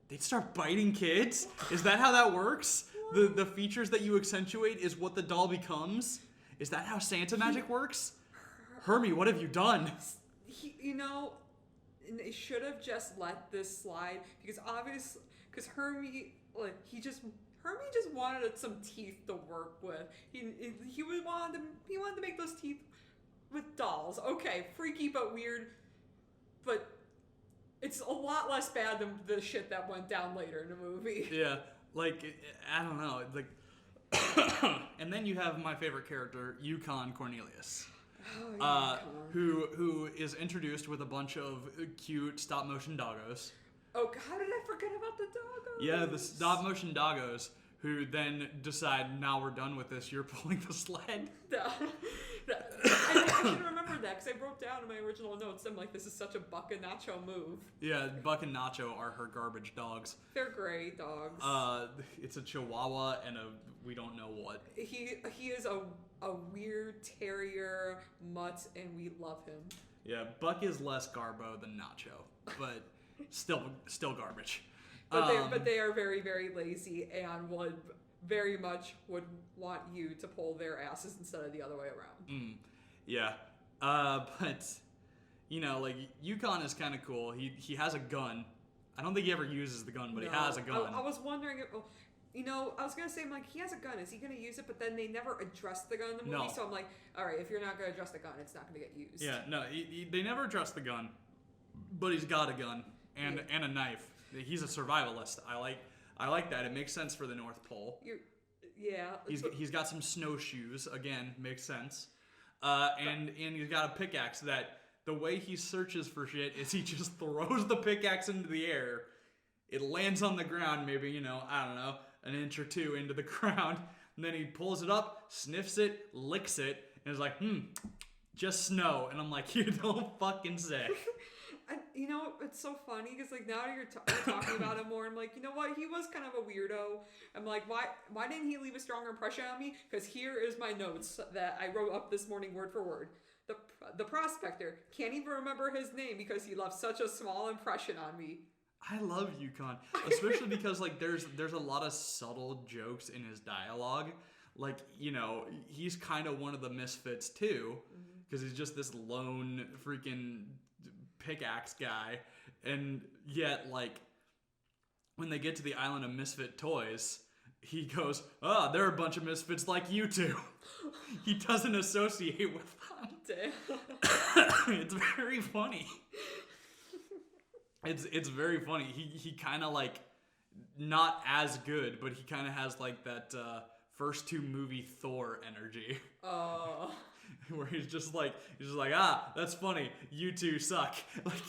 they'd start biting kids? Is that how that works? The features that you accentuate is what the doll becomes? Is that how Santa magic works? Hermie, what have you done?" They should have just let this slide because Hermie just wanted some teeth to work with. He wanted to make those teeth with dolls. Okay, freaky but weird, but it's a lot less bad than the shit that went down later in the movie. Yeah, like, I don't know, like, and then you have my favorite character, Yukon Cornelius, who is introduced with a bunch of cute stop-motion doggos. Oh, how did I forget about the doggos? Yeah, the stop-motion doggos, who then decide, now we're done with this, you're pulling the sled. I should remember that because I wrote down in my original notes, I'm like, this is such a Buck and Nacho move. Yeah, Buck and Nacho are her garbage dogs. They're great dogs. It's a Chihuahua and a we don't know what. He is a weird terrier mutt, and we love him. Yeah, Buck is less garbo than Nacho, but still garbage. But they are very, very lazy and would very much would want you to pull their asses instead of the other way around. Yeah. But, you know, like, Yukon is kind of cool. He has a gun. I don't think he ever uses the gun, but he has a gun. I was wondering, I was going to say, I'm like, he has a gun. Is he going to use it? But then they never addressed the gun in the movie. No. So I'm like, all right, if you're not going to address the gun, it's not going to get used. Yeah, no, they never address the gun, but he's got a gun and a knife. He's a survivalist. I like that. It makes sense for the North Pole. He's got some snowshoes. Again, makes sense. And he's got a pickaxe that the way he searches for shit is he just throws the pickaxe into the air. It lands on the ground, maybe, I don't know, an inch or two into the ground. And then he pulls it up, sniffs it, licks it, and is like, just snow. And I'm like, you don't fucking say. It's so funny because like now you're talking about him more. I'm like, you know what? He was kind of a weirdo. I'm like, why didn't he leave a stronger impression on me? Because here is my notes that I wrote up this morning word for word. The prospector can't even remember his name because he left such a small impression on me. I love Yukon, especially because like there's a lot of subtle jokes in his dialogue. Like, he's kind of one of the misfits too, because he's just this lone freaking pickaxe guy, and yet like when they get to the island of misfit toys, he goes, there are a bunch of misfits like you two. He doesn't associate with them. Damn. It's very funny. It's very funny. He kind of like not as good, but he kind of has like that first two movie Thor energy. Oh. Where he's just like, that's funny. You two suck. Like,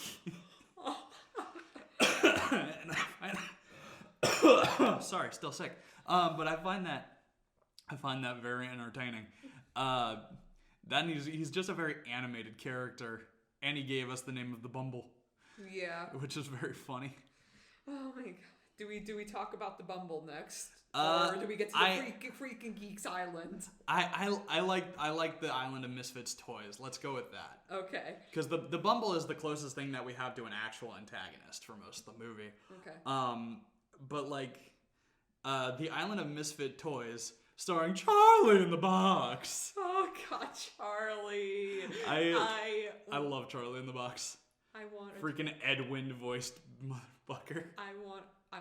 sorry, still sick. But I find that very entertaining. Then he's just a very animated character, and he gave us the name of the Bumble. Yeah. Which is very funny. Oh my god. Do we talk about the Bumble next? Or do we get to the freaking Geeks Island? I like the Island of Misfits toys. Let's go with that. Okay. Because the Bumble is the closest thing that we have to an actual antagonist for most of the movie. Okay. But like, the Island of Misfit Toys, starring Charlie in the Box. Oh god, Charlie. I love Charlie in the Box. I want freaking Edwin voiced motherfucker. I want a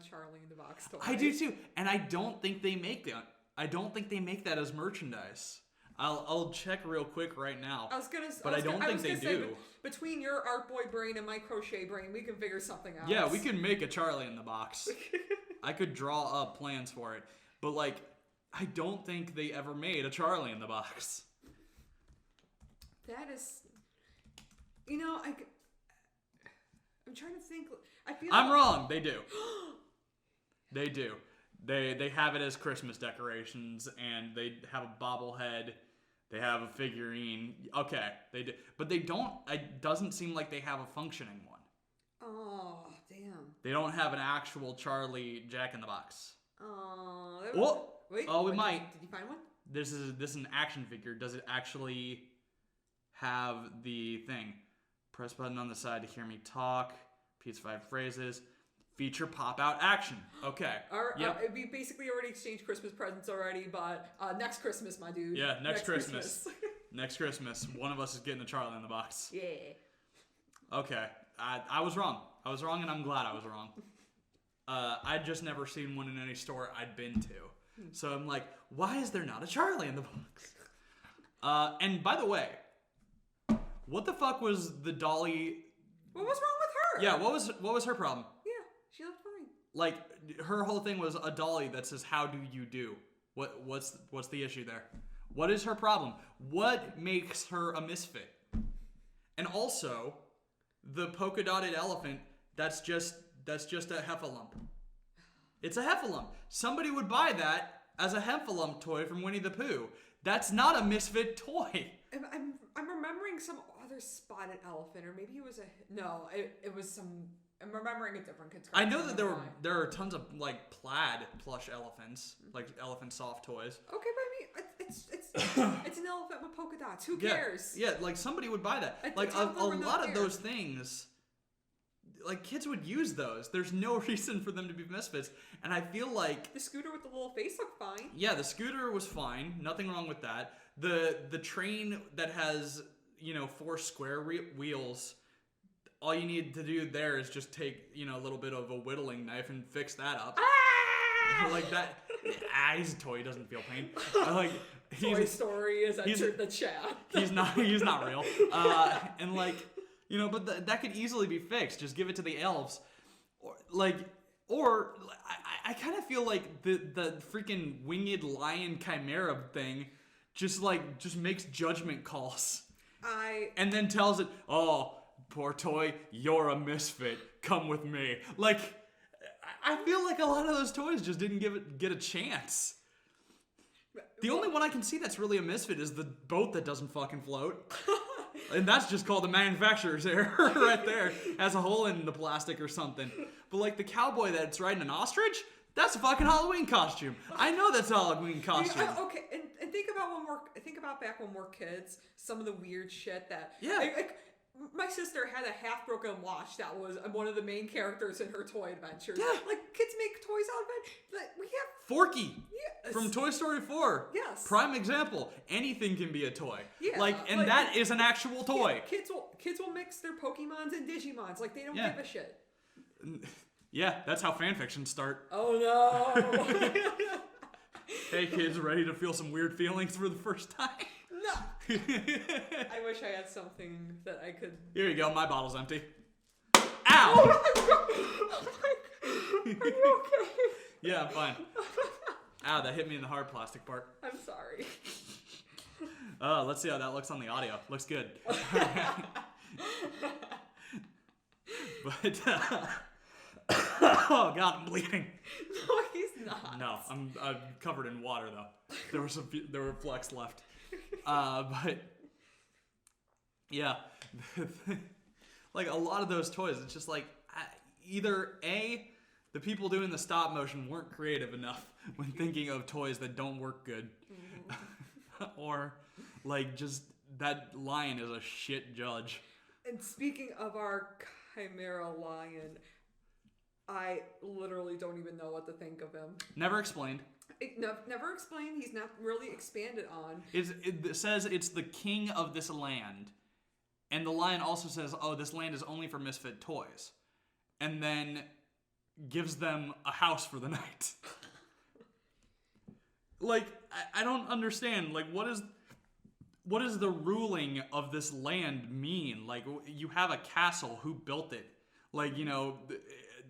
Charlie in the Box toy. I do too, and I don't think they make that. I don't think they make that as merchandise. I'll check real quick right now. I don't think they do. Between your art boy brain and my crochet brain, we can figure something out. Yeah, we can make a Charlie in the Box. I could draw up plans for it, but like, I don't think they ever made a Charlie in the Box. That is, I'm trying to think. I'm wrong. They do. They do. They have it as Christmas decorations, and they have a bobblehead. They have a figurine. Okay, they do, but they don't. It doesn't seem like they have a functioning one. Oh, damn. They don't have an actual Charlie Jack in the Box. Oh. We might. Did you find one? This is an action figure. Does it actually have the thing? Press button on the side to hear me talk. Repeats 5 phrases. Feature pop-out action. Okay. Yep. We basically already exchanged Christmas presents already, but next Christmas, my dude. Yeah, next Christmas. Next Christmas, one of us is getting a Charlie in the Box. Yeah. Okay. I was wrong. I was wrong, and I'm glad I was wrong. I'd just never seen one in any store I'd been to. So I'm like, why is there not a Charlie in the Box? And by the way, what the fuck was the dolly... What was wrong with her? Yeah, what was her problem? Yeah, she looked fine. Like, her whole thing was a dolly that says, how do you do? What's the issue there? What is her problem? What makes her a misfit? And also, the polka dotted elephant, that's just a heffalump. It's a heffalump. Somebody would buy that as a Heffalump toy from Winnie the Pooh. That's not a misfit toy. I'm remembering some other spotted elephant, or maybe it was it was some. I'm remembering a different kid's I cartoon. know that there are tons of like plaid plush elephants, like elephant soft toys. Okay, but I mean, it's an elephant with polka dots. Who cares? Yeah, like somebody would buy that. Like a lot of those things, like kids would use those. There's no reason for them to be misfits, and I feel like the scooter with the little face looked fine. Yeah, the scooter was fine. Nothing wrong with that. The train that has 4 square wheels. All you need to do there is just take, a little bit of a whittling knife and fix that up. Ah! Like that. He's a toy. He doesn't feel pain. Like Toy Story has entered the chat. He's not real. And like, but that could easily be fixed. Just give it to the elves. Or I kind of feel like the freaking winged lion chimera thing just makes judgment calls. And then tells it, oh, poor toy, you're a misfit. Come with me. Like, I feel like a lot of those toys just didn't get a chance. The only one I can see that's really a misfit is the boat that doesn't fucking float. And that's just called the manufacturer's error right there. Has a hole in the plastic or something. But like the cowboy that's riding an ostrich, that's a fucking Halloween costume. I know that's a Halloween costume. Yeah, okay, and think about back when we're kids, some of the weird shit that my sister had a half-broken watch that was one of the main characters in her toy adventures. Yeah. Like, kids make toys out of it. Like, we have... Forky. Yes. From Toy Story 4. Yes. Prime example. Anything can be a toy. Yeah. And that is an actual toy. Yeah, kids will mix their Pokemons and Digimons. Like, they don't give a shit. Yeah, that's how fanfictions start. Oh, no. Hey, kids, ready to feel some weird feelings for the first time? No. I wish I had something that I could... Here you go. My bottle's empty. Ow! Oh my God. Are you okay? Yeah, I'm fine. Ow, that hit me in the hard plastic part. I'm sorry. Let's see how that looks on the audio. Looks good. But, oh God, I'm bleeding. No, he's not. No, I'm covered in water though. There were flecks left. But yeah, like a lot of those toys, it's just like either A, the people doing the stop motion weren't creative enough when thinking of toys that don't work good, or like just that lion is a shit judge. And speaking of our Chimera lion, I literally don't even know what to think of him. Never explained. Never explained. He's not really expanded on. It says it's the king of this land. And the lion also says, oh, this land is only for misfit toys. And then gives them a house for the night. Like, I don't understand. Like, what does the ruling of this land mean? Like, you have a castle. Who built it? Like,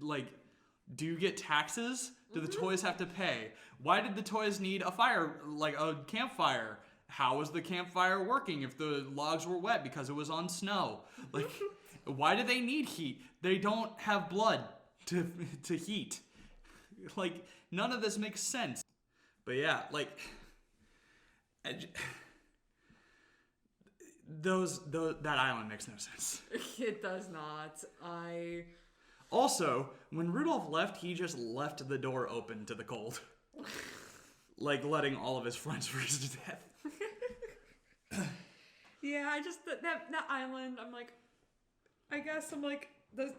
like, do you get taxes? Do the toys have to pay? Why did the toys need a fire, like a campfire? How was the campfire working if the logs were wet because it was on snow? Like, why do they need heat? They don't have blood to heat. Like, none of this makes sense. But yeah, like, that island makes no sense. It does not. Also, when Rudolph left, he just left the door open to the cold. Like, letting all of his friends freeze to death. Yeah, I just, that island, I'm like, I guess I'm like,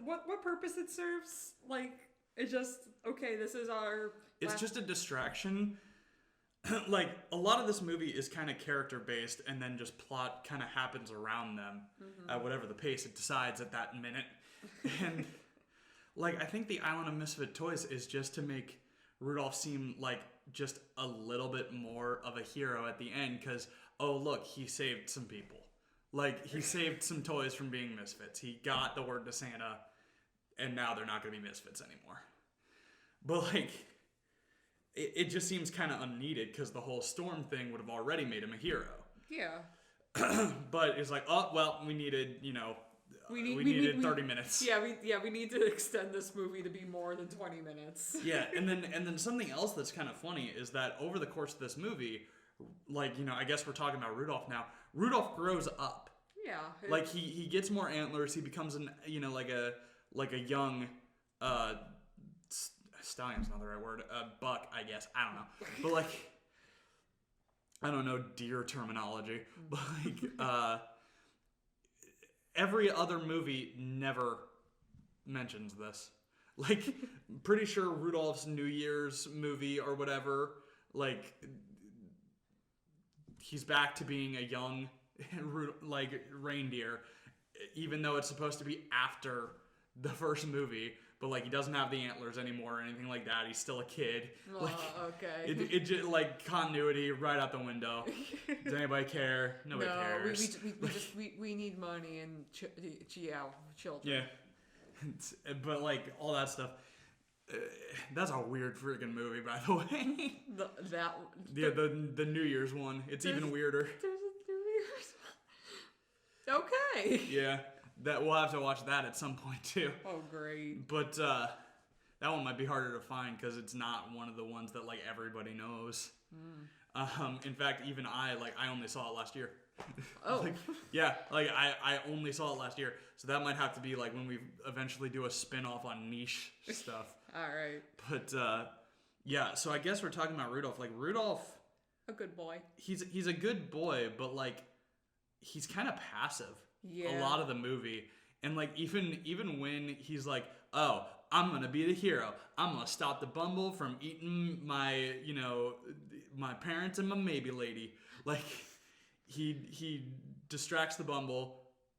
what purpose it serves? Like, it's just, okay, this is our... It's just a distraction. Like, a lot of this movie is kind of character-based, and then just plot kind of happens around them at whatever the pace it decides at that minute. And... like, I think the Island of Misfit Toys is just to make Rudolph seem like just a little bit more of a hero at the end, because, oh, look, he saved some people. Like, he saved some toys from being misfits. He got the word to Santa, and now they're not going to be misfits anymore. But, like, it just seems kind of unneeded, because the whole storm thing would have already made him a hero. Yeah. But it's like, oh, well, we needed, we needed 30 minutes. Yeah, we need to extend this movie to be more than 20 minutes. Yeah, and then something else that's kind of funny is that over the course of this movie, like, I guess we're talking about Rudolph now. Rudolph grows up. Yeah. Like he gets more antlers. He becomes like a young stallion's not the right word. Buck, I guess. I don't know. But like, I don't know deer terminology. But like, every other movie never mentions this. Like, pretty sure Rudolph's New Year's movie or whatever, like, he's back to being a young, like, reindeer, even though it's supposed to be after the first movie. But like, he doesn't have the antlers anymore or anything like that. He's still a kid. Oh, like, okay. It just, like, continuity right out the window. Does anybody care? Nobody cares. We need money and children. Yeah. But like, all that stuff. That's a weird freaking movie, by the way. The New Year's one. It's even weirder. There's a New Year's. Okay. Yeah. That we'll have to watch that at some point too. Oh, great! But that one might be harder to find because it's not one of the ones that like everybody knows. In fact, even I only saw it last year. Oh, I only saw it last year, so that might have to be like when we eventually do a spin-off on niche stuff. All right. But yeah, so I guess we're talking about Rudolph. Like Rudolph, a good boy. He's a good boy, but like he's kind of passive. Yeah. A lot of the movie. And like even when he's like, oh, I'm gonna be the hero. I'm gonna stop the Bumble from eating my, my parents and my maybe lady. Like he distracts the Bumble,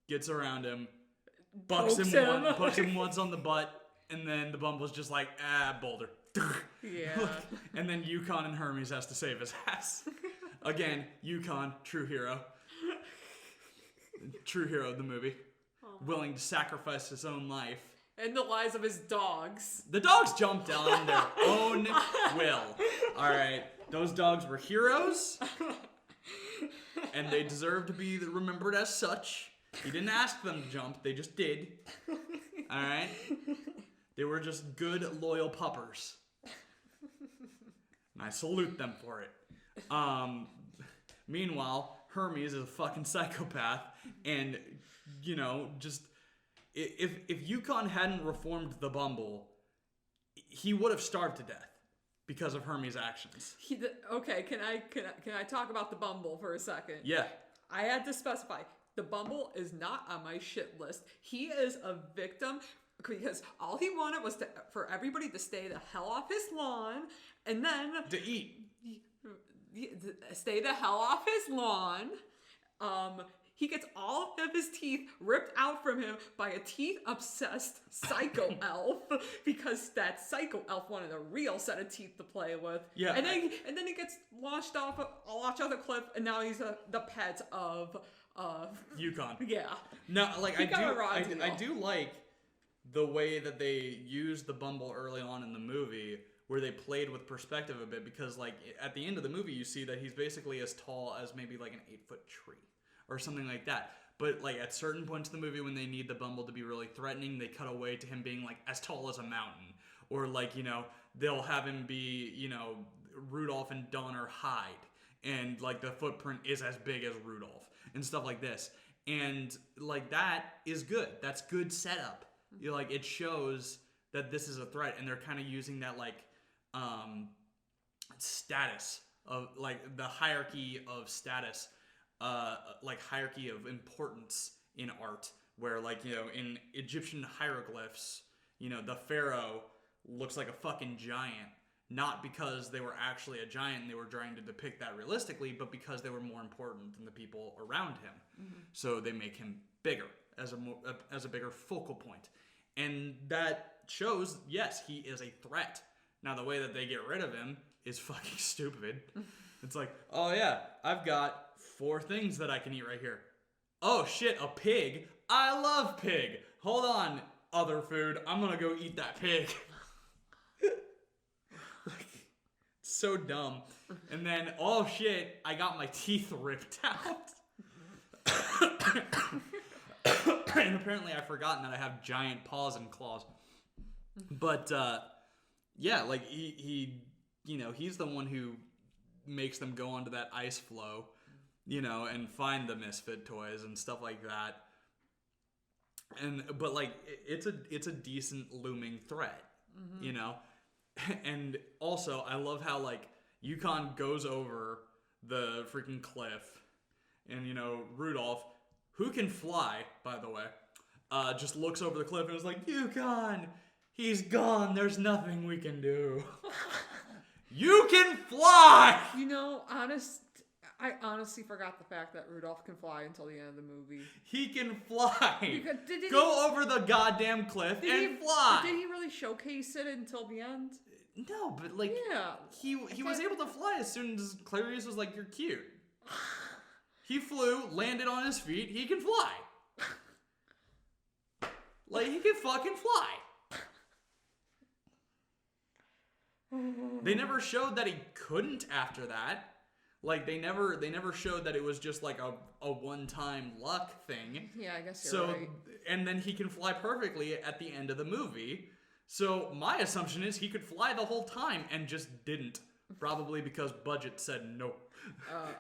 gets around him, pokes him once on the butt, and then the Bumble's just like, boulder. Yeah. And then Yukon and Hermes has to save his ass. Again, Yukon, true hero. True hero of the movie. Willing to sacrifice his own life. And the lives of his dogs. The dogs jumped on their own will. Alright. Those dogs were heroes. And they deserve to be remembered as such. He didn't ask them to jump. They just did. Alright? They were just good, loyal puppers. And I salute them for it. Meanwhile, Hermes is a fucking psychopath, and just if Yukon hadn't reformed the Bumble, he would have starved to death because of Hermes' actions. Okay, can I talk about the Bumble for a second? Yeah. I had to specify the Bumble is not on my shit list. He is a victim because all he wanted was for everybody to stay the hell off his lawn, and then to eat. Stay the hell off his lawn. He gets all of his teeth ripped out from him by a teeth-obsessed psycho elf because that psycho elf wanted a real set of teeth to play with. Yeah. And then he gets launched off a cliff, and now he's the pet of Yukon. Yeah. No, like I do like the way that they used the Bumble early on in the movie, where they played with perspective a bit, because like at the end of the movie you see that he's basically as tall as maybe like an 8-foot tree or something like that. But like at certain points in the movie when they need the Bumble to be really threatening, they cut away to him being like as tall as a mountain. Or like, they'll have him be, Rudolph and Donner hide, and like the footprint is as big as Rudolph and stuff like this. And like that is good. That's good setup. Like it shows that this is a threat, and they're kind of using that like status of like the hierarchy of status, like hierarchy of importance in art, where like in Egyptian hieroglyphs, the pharaoh looks like a fucking giant, not because they were actually a giant and they were trying to depict that realistically, but because they were more important than the people around him. Mm-hmm. So they make him bigger as a bigger focal point, and that shows, yes, he is a threat. Now, the way that they get rid of him is fucking stupid. It's like, oh yeah, I've got 4 things that I can eat right here. Oh shit, a pig. I love pig. Hold on, other food. I'm gonna go eat that pig. Like, so dumb. And then, oh shit, I got my teeth ripped out. And apparently I've forgotten that I have giant paws and claws. But, yeah, like, he's the one who makes them go onto that ice floe, and find the misfit toys and stuff like that. But like, it's a decent looming threat, And also, I love how, like, Yukon goes over the freaking cliff, and, Rudolph, who can fly, by the way, just looks over the cliff and is like, Yukon, he's gone, there's nothing we can do. You can fly! I honestly forgot the fact that Rudolph can fly until the end of the movie. He can fly! Did Go over the goddamn cliff and fly! Did he really showcase it until the end? No, but like, he was able to fly as soon as Clarice was like, you're cute. He flew, landed on his feet, he can fly. Like, he can fucking fly. They never showed that he couldn't after that. Like, they never showed that it was just like a one-time luck thing. Yeah, I guess you're right. And then he can fly perfectly at the end of the movie. So my assumption is he could fly the whole time and just didn't. Probably because budget said no.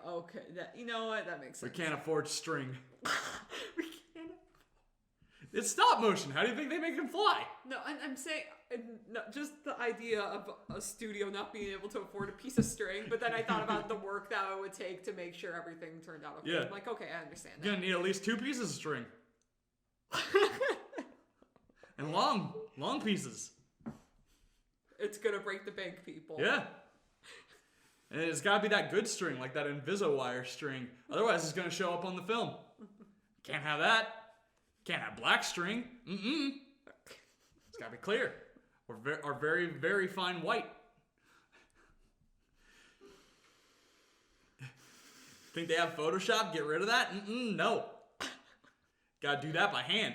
Okay. You know what? That makes sense. We can't afford string. We can't. It's stop motion. How do you think they make him fly? No, I'm saying just the idea of a studio not being able to afford a piece of string, but then I thought about the work that it would take to make sure everything turned out okay. Yeah. I'm like, okay, I understand that. You're gonna need at least 2 pieces of string. And long pieces. It's gonna break the bank, people. Yeah. And it's gotta be that good string, like that Invisowire string. Otherwise, it's gonna show up on the film. Can't have that. Can't have black string. It's gotta be clear. Or very, very fine white. Think they have Photoshop? Get rid of that? No. Gotta do that by hand.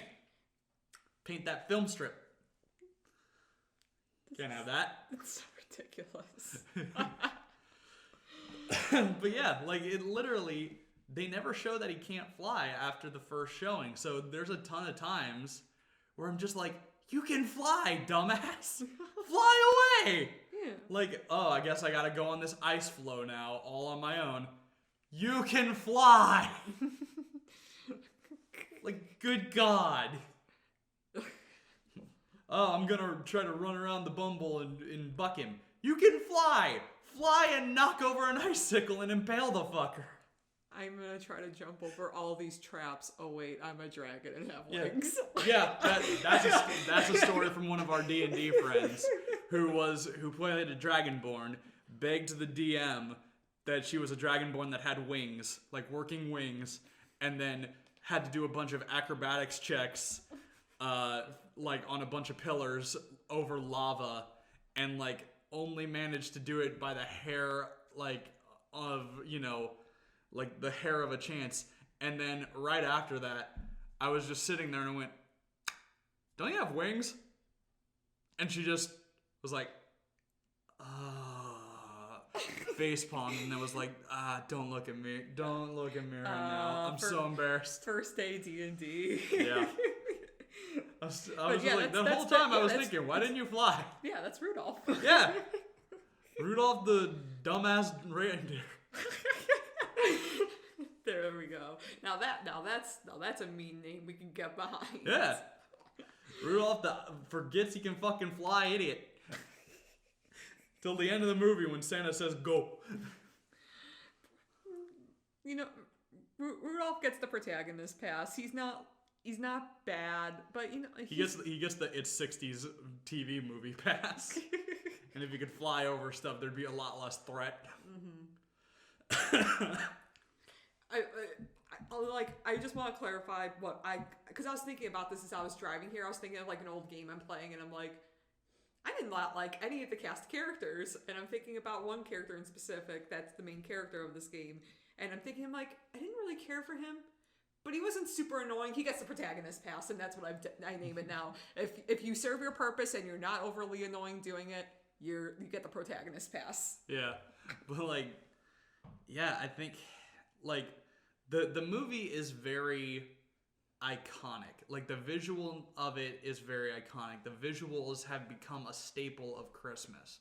Paint that film strip. Can't have that. It's so ridiculous. But yeah, like, it literally, they never show that he can't fly after the first showing. So there's a ton of times where I'm just like, you can fly, dumbass. Fly away. Yeah. Like, oh, I guess I gotta go on this ice floe now, all on my own. You can fly. Like, good God. Oh, I'm gonna try to run around the bumble and buck him. You can fly! Fly and knock over an icicle and impale the fucker. I'm gonna try to jump over all these traps. Oh wait, I'm a dragon and have wings. Yeah, that's a story from one of our D&D friends who played a Dragonborn, begged the DM that she was a Dragonborn that had wings, like working wings, and then had to do a bunch of acrobatics checks, like on a bunch of pillars over lava, and like only managed to do it by the hair, like of, like the hair of a chance. And then right after that, I was just sitting there and I went, don't you have wings? And she just was like, face palm, and then was like, don't look at me. Don't look at me right now. I'm so embarrassed. First day D&D. Yeah. I was like, the whole time I was thinking, why didn't you fly? Yeah, that's Rudolph. Yeah. Rudolph the dumbass reindeer. There we go. Now that's a mean name we can get behind. Yeah. Rudolph forgets he can fucking fly idiot. Till the end of the movie when Santa says go. Rudolph gets the protagonist pass. He's not bad, but he gets the It's 60s TV movie pass. And if you could fly over stuff, there'd be a lot less threat. Mm-hmm. I just want to clarify because I was thinking about this as I was driving here. I was thinking of like an old game I'm playing, and I'm like, I did not like any of the cast characters, and I'm thinking about one character in specific that's the main character of this game, and I'm thinking, I didn't really care for him, but he wasn't super annoying. He gets the protagonist pass, and that's what I name it now. If you serve your purpose and you're not overly annoying doing it, you get the protagonist pass. Yeah, but I think the movie is very iconic. Like, the visual of it is very iconic. The visuals have become a staple of Christmas.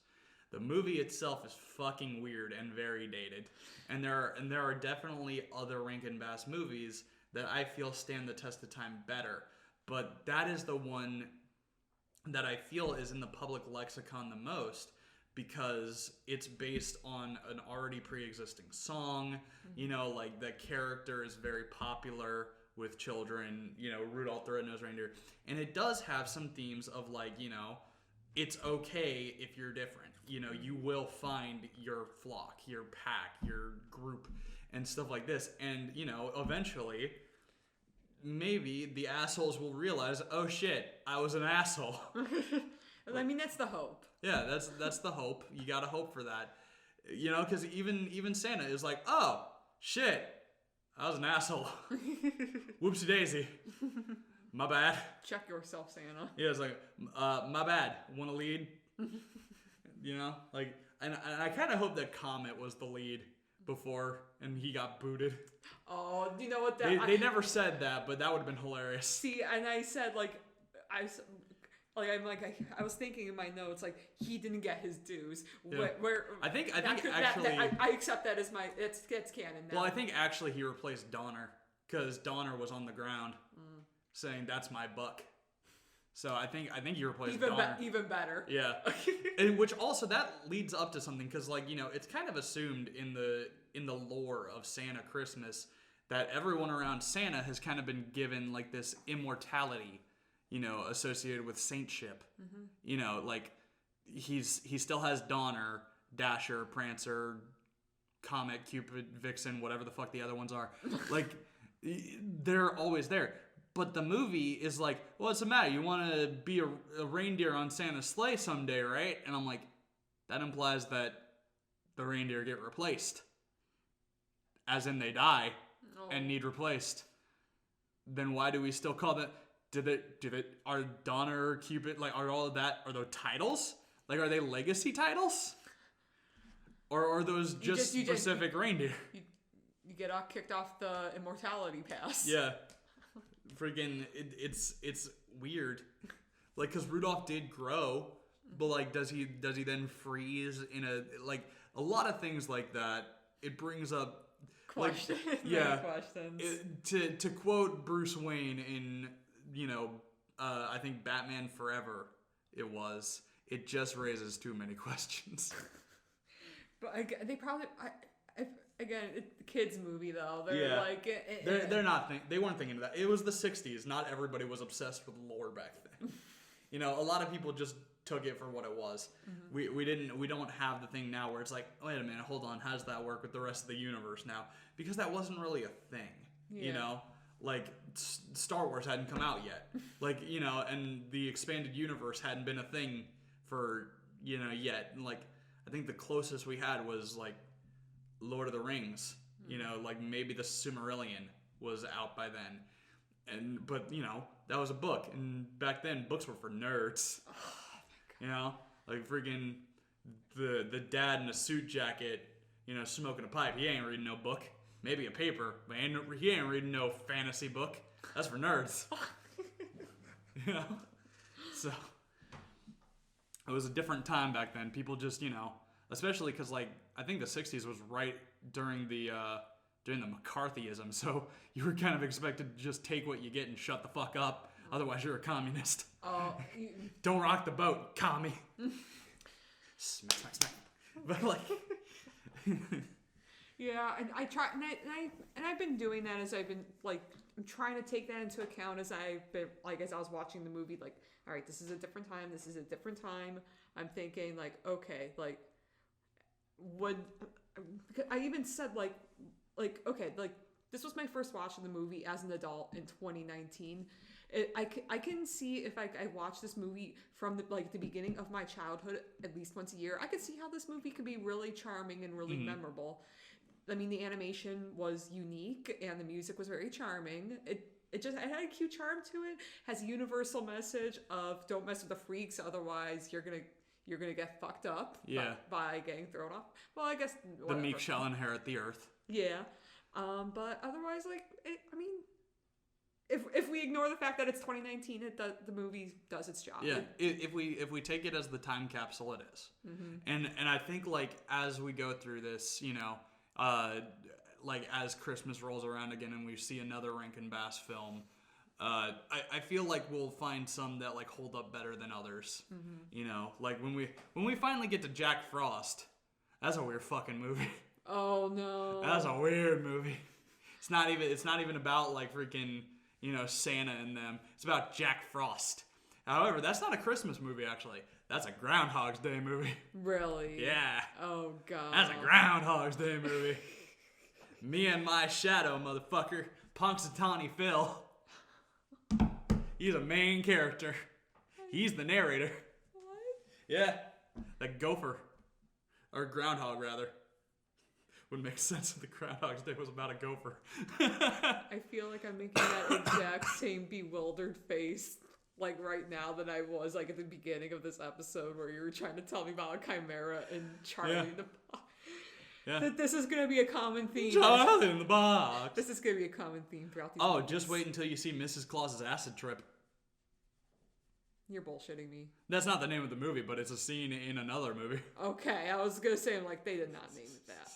The movie itself is fucking weird and very dated. And there are definitely other Rankin Bass movies that I feel stand the test of time better. But that is the one that I feel is in the public lexicon the most, because it's based on an already pre-existing song. You know, like, the character is very popular with children, you know, Rudolph the Red-Nosed Reindeer. And it does have some themes of, like, you know, it's okay if you're different. You know, you will find your flock, your pack, your group, and stuff like this. And, you know, eventually, maybe the assholes will realize, oh shit, I was an asshole. I mean, that's the hope. Yeah, that's the hope. You gotta hope for that. You know, because even Santa is like, oh shit, I was an asshole. Whoopsie daisy. My bad. Check yourself, Santa. Yeah, it's like, my bad. Want to lead? You know, like, and I kind of hope that Comet was the lead before, and he got booted. Oh, you know what? They never said that, but that would have been hilarious. See, and I said, like, I was thinking in my notes, like, he didn't get his dues. Yeah. I think actually, I accept that as it's canon now. Well, I think actually he replaced Donner, because Donner was on the ground saying, "That's my buck." So I think he replaced Donner. Even better. Yeah, and which also that leads up to something, because, like, you know, it's kind of assumed in the lore of Santa Christmas that everyone around Santa has kind of been given, like, this immortality, you know, associated with saintship. You know, like, he still has Donner, Dasher, Prancer, Comet, Cupid, Vixen, whatever the fuck the other ones are. Like, they're always there. But the movie is like, well, what's the matter? You want to be a reindeer on Santa's sleigh someday, right? And I'm like, that implies that the reindeer get replaced. As in they die and need replaced. Then why do we still call that? Are Donner, Cupid, like, are all of that, are those titles? Like, are they legacy titles? Or are those just specific reindeer? You get kicked off the immortality pass. Yeah. Freaking, it's weird. Like, because Rudolph did grow, but, like, does he then freeze in a lot of things like that? It brings up questions. Like, yeah, questions. To quote Bruce Wayne in, you know, I think Batman Forever, it just raises too many questions. But they probably, again, it's a kids movie though. They're like, they're not they weren't thinking of that. It was the '60s. Not everybody was obsessed with lore back then. You know, a lot of people just took it for what it was. We don't have the thing now where it's like, wait a minute, hold on, how does that work with the rest of the universe now? Because that wasn't really a thing. Yeah. You know, like, Star Wars hadn't come out yet. Like, you know, and the expanded universe hadn't been a thing for, you know, yet. And, like, I think the closest we had was, like, Lord of the Rings. You know, like, maybe the Silmarillion was out by then. But, you know, that was a book. And back then, books were for nerds. Oh, you know? Like, freaking the dad in a suit jacket, you know, smoking a pipe. He ain't reading no book. Maybe a paper, but he ain't reading no fantasy book. That's for nerds. You know? So, it was a different time back then. People just, you know, especially because, like, I think the 60s was right during the McCarthyism, so you were kind of expected to just take what you get and shut the fuck up. Otherwise, you're a communist. Don't rock the boat, commie. Smack, smack, smack. But, like... Yeah, and I try, and I've been doing that as I've been, like, I'm trying to take that into account as I've been, like, as I was watching the movie, like, all right, this is a different time, this is a different time. I'm thinking, like, okay, like, I even said, like, okay, like, this was my first watch of the movie as an adult in 2019. I can see if I watch this movie from the beginning of my childhood at least once a year, I could see how this movie could be really charming and really memorable. I mean, the animation was unique and the music was very charming. It had a cute charm to it. Has a universal message of don't mess with the freaks, otherwise you're gonna get fucked up. Yeah. By getting thrown off. Well, I guess whatever. The meek shall inherit the earth. Yeah. But otherwise, like, if we ignore the fact that it's 2019, the movie does its job. Yeah, if we take it as the time capsule, it is. And I think like as we go through this, you know, like as Christmas rolls around again and we see another Rankin Bass film, I feel like we'll find some that like hold up better than others. You know, like when we finally get to Jack Frost, that's a weird fucking movie. Oh no, that's a weird movie. It's not even about like freaking, you know, Santa and them. It's about Jack Frost. However, that's not a Christmas movie, actually. That's a Groundhog's Day movie. Really? Yeah. Oh, God. That's a Groundhog's Day movie. Me and my shadow, motherfucker. Punxsutawney Phil. He's a main character. He's the narrator. What? Yeah. The gopher. Or groundhog, rather. Would make sense if the Groundhog's Day was about a gopher. I feel like I'm making that exact same bewildered face, like right now, that I was like at the beginning of this episode where you were trying to tell me about a chimera and Charlie in the Box. Yeah. That this is going to be a common theme. Charlie in the Box. This is going to be a common theme throughout these Oh, movies. just wait until you see Mrs. Claus's acid trip. You're bullshitting me. That's not the name of the movie, but it's a scene in another movie. Okay, I was going to say, like, they did not name it that.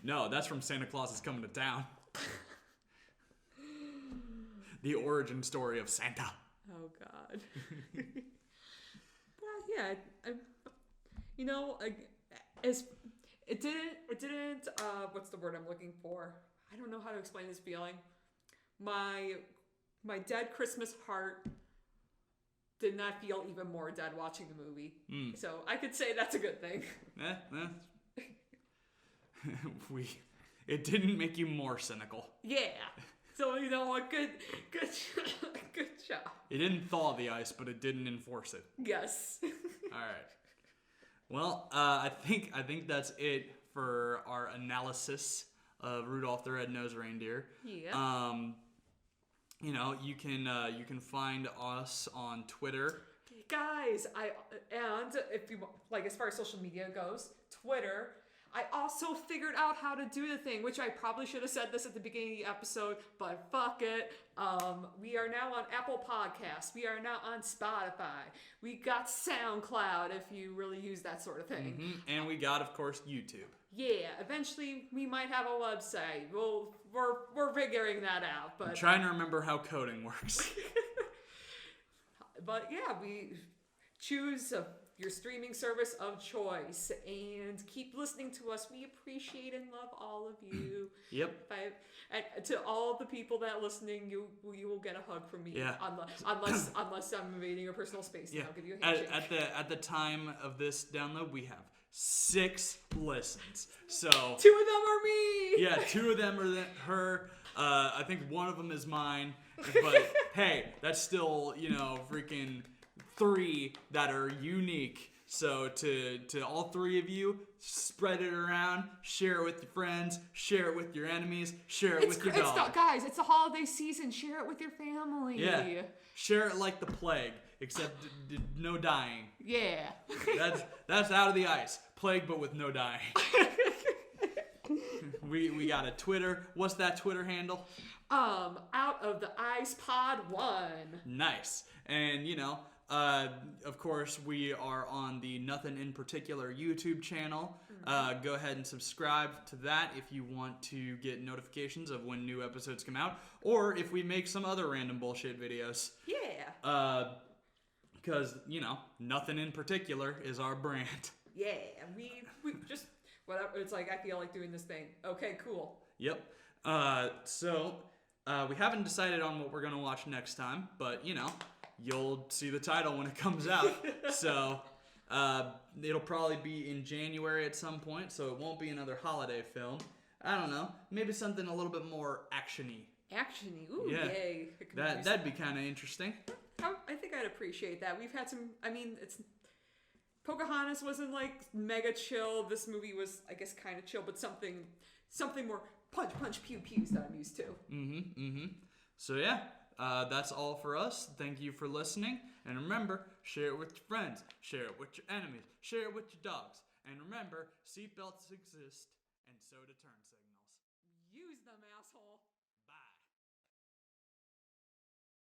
No, that's from Santa Claus is Coming to Town. The origin story of Santa. Oh, God. Well, yeah, you know, as it didn't, what's the word I'm looking for? I don't know how to explain this feeling. My dead Christmas heart did not feel even more dead watching the movie. So I could say that's a good thing. It didn't make you more cynical. Yeah. So, you know what? Good job. It didn't thaw the ice, but it didn't enforce it. Yes. All right. Well, I think that's it for our analysis of Rudolph the Red-Nosed Reindeer. Yeah. You know, you can find us on Twitter. Guys, and if you like, as far as social media goes, Twitter. I also figured out how to do the thing, which I probably should have said this at the beginning of the episode, but fuck it. We are now on Apple Podcasts. We are now on Spotify. We got SoundCloud if you really use that sort of thing. And we got, of course, YouTube. Yeah, eventually we might have a website. We're figuring that out. But I'm trying to remember how coding works. But yeah, we choose your streaming service of choice and keep listening to us. We appreciate and love all of you. Yep. And to all the people that are listening, you will get a hug from me. Yeah. Unless I'm invading your personal space, Yeah. I'll give you a handshake. At the time of this download, we have 6 listens. So 2 of them are me. yeah, 2 of them are her. I think one of them is mine. But hey, that's still, you know, freaking 3 that are unique. So to all 3 of you, spread it around, share it with your friends, share it with your enemies, share it with your dog. Guys, it's the holiday season. Share it with your family. Yeah, share it like the plague, except no dying. Yeah. That's out of the ice. Plague, but with no dying. We got a Twitter. What's that Twitter handle? Out of the Ice Pod 1. Nice. And you know, of course, we are on the Nothing in Particular YouTube channel. Go ahead and subscribe to that if you want to get notifications of when new episodes come out, or if we make some other random bullshit videos. Yeah. Because, you know, Nothing in Particular is our brand. Yeah, we just, whatever, it's like, I feel like doing this thing. Okay, cool. Yep. So, we haven't decided on what we're going to watch next time, but, you know, you'll see the title when it comes out. So, it'll probably be in January at some point, so it won't be another holiday film. I don't know. Maybe something a little bit more action-y. Action-y? Ooh, Yeah. yay. That'd be kind of interesting. I think I'd appreciate that. We've had some, I mean, Pocahontas wasn't like mega chill. This movie was, I guess, kind of chill, but something more punch, pew-pews that I'm used to. So yeah, that's all for us. Thank you for listening. And remember, share it with your friends. Share it with your enemies. Share it with your dogs. And remember, seatbelts exist, and so do turn signals. Use them, asshole.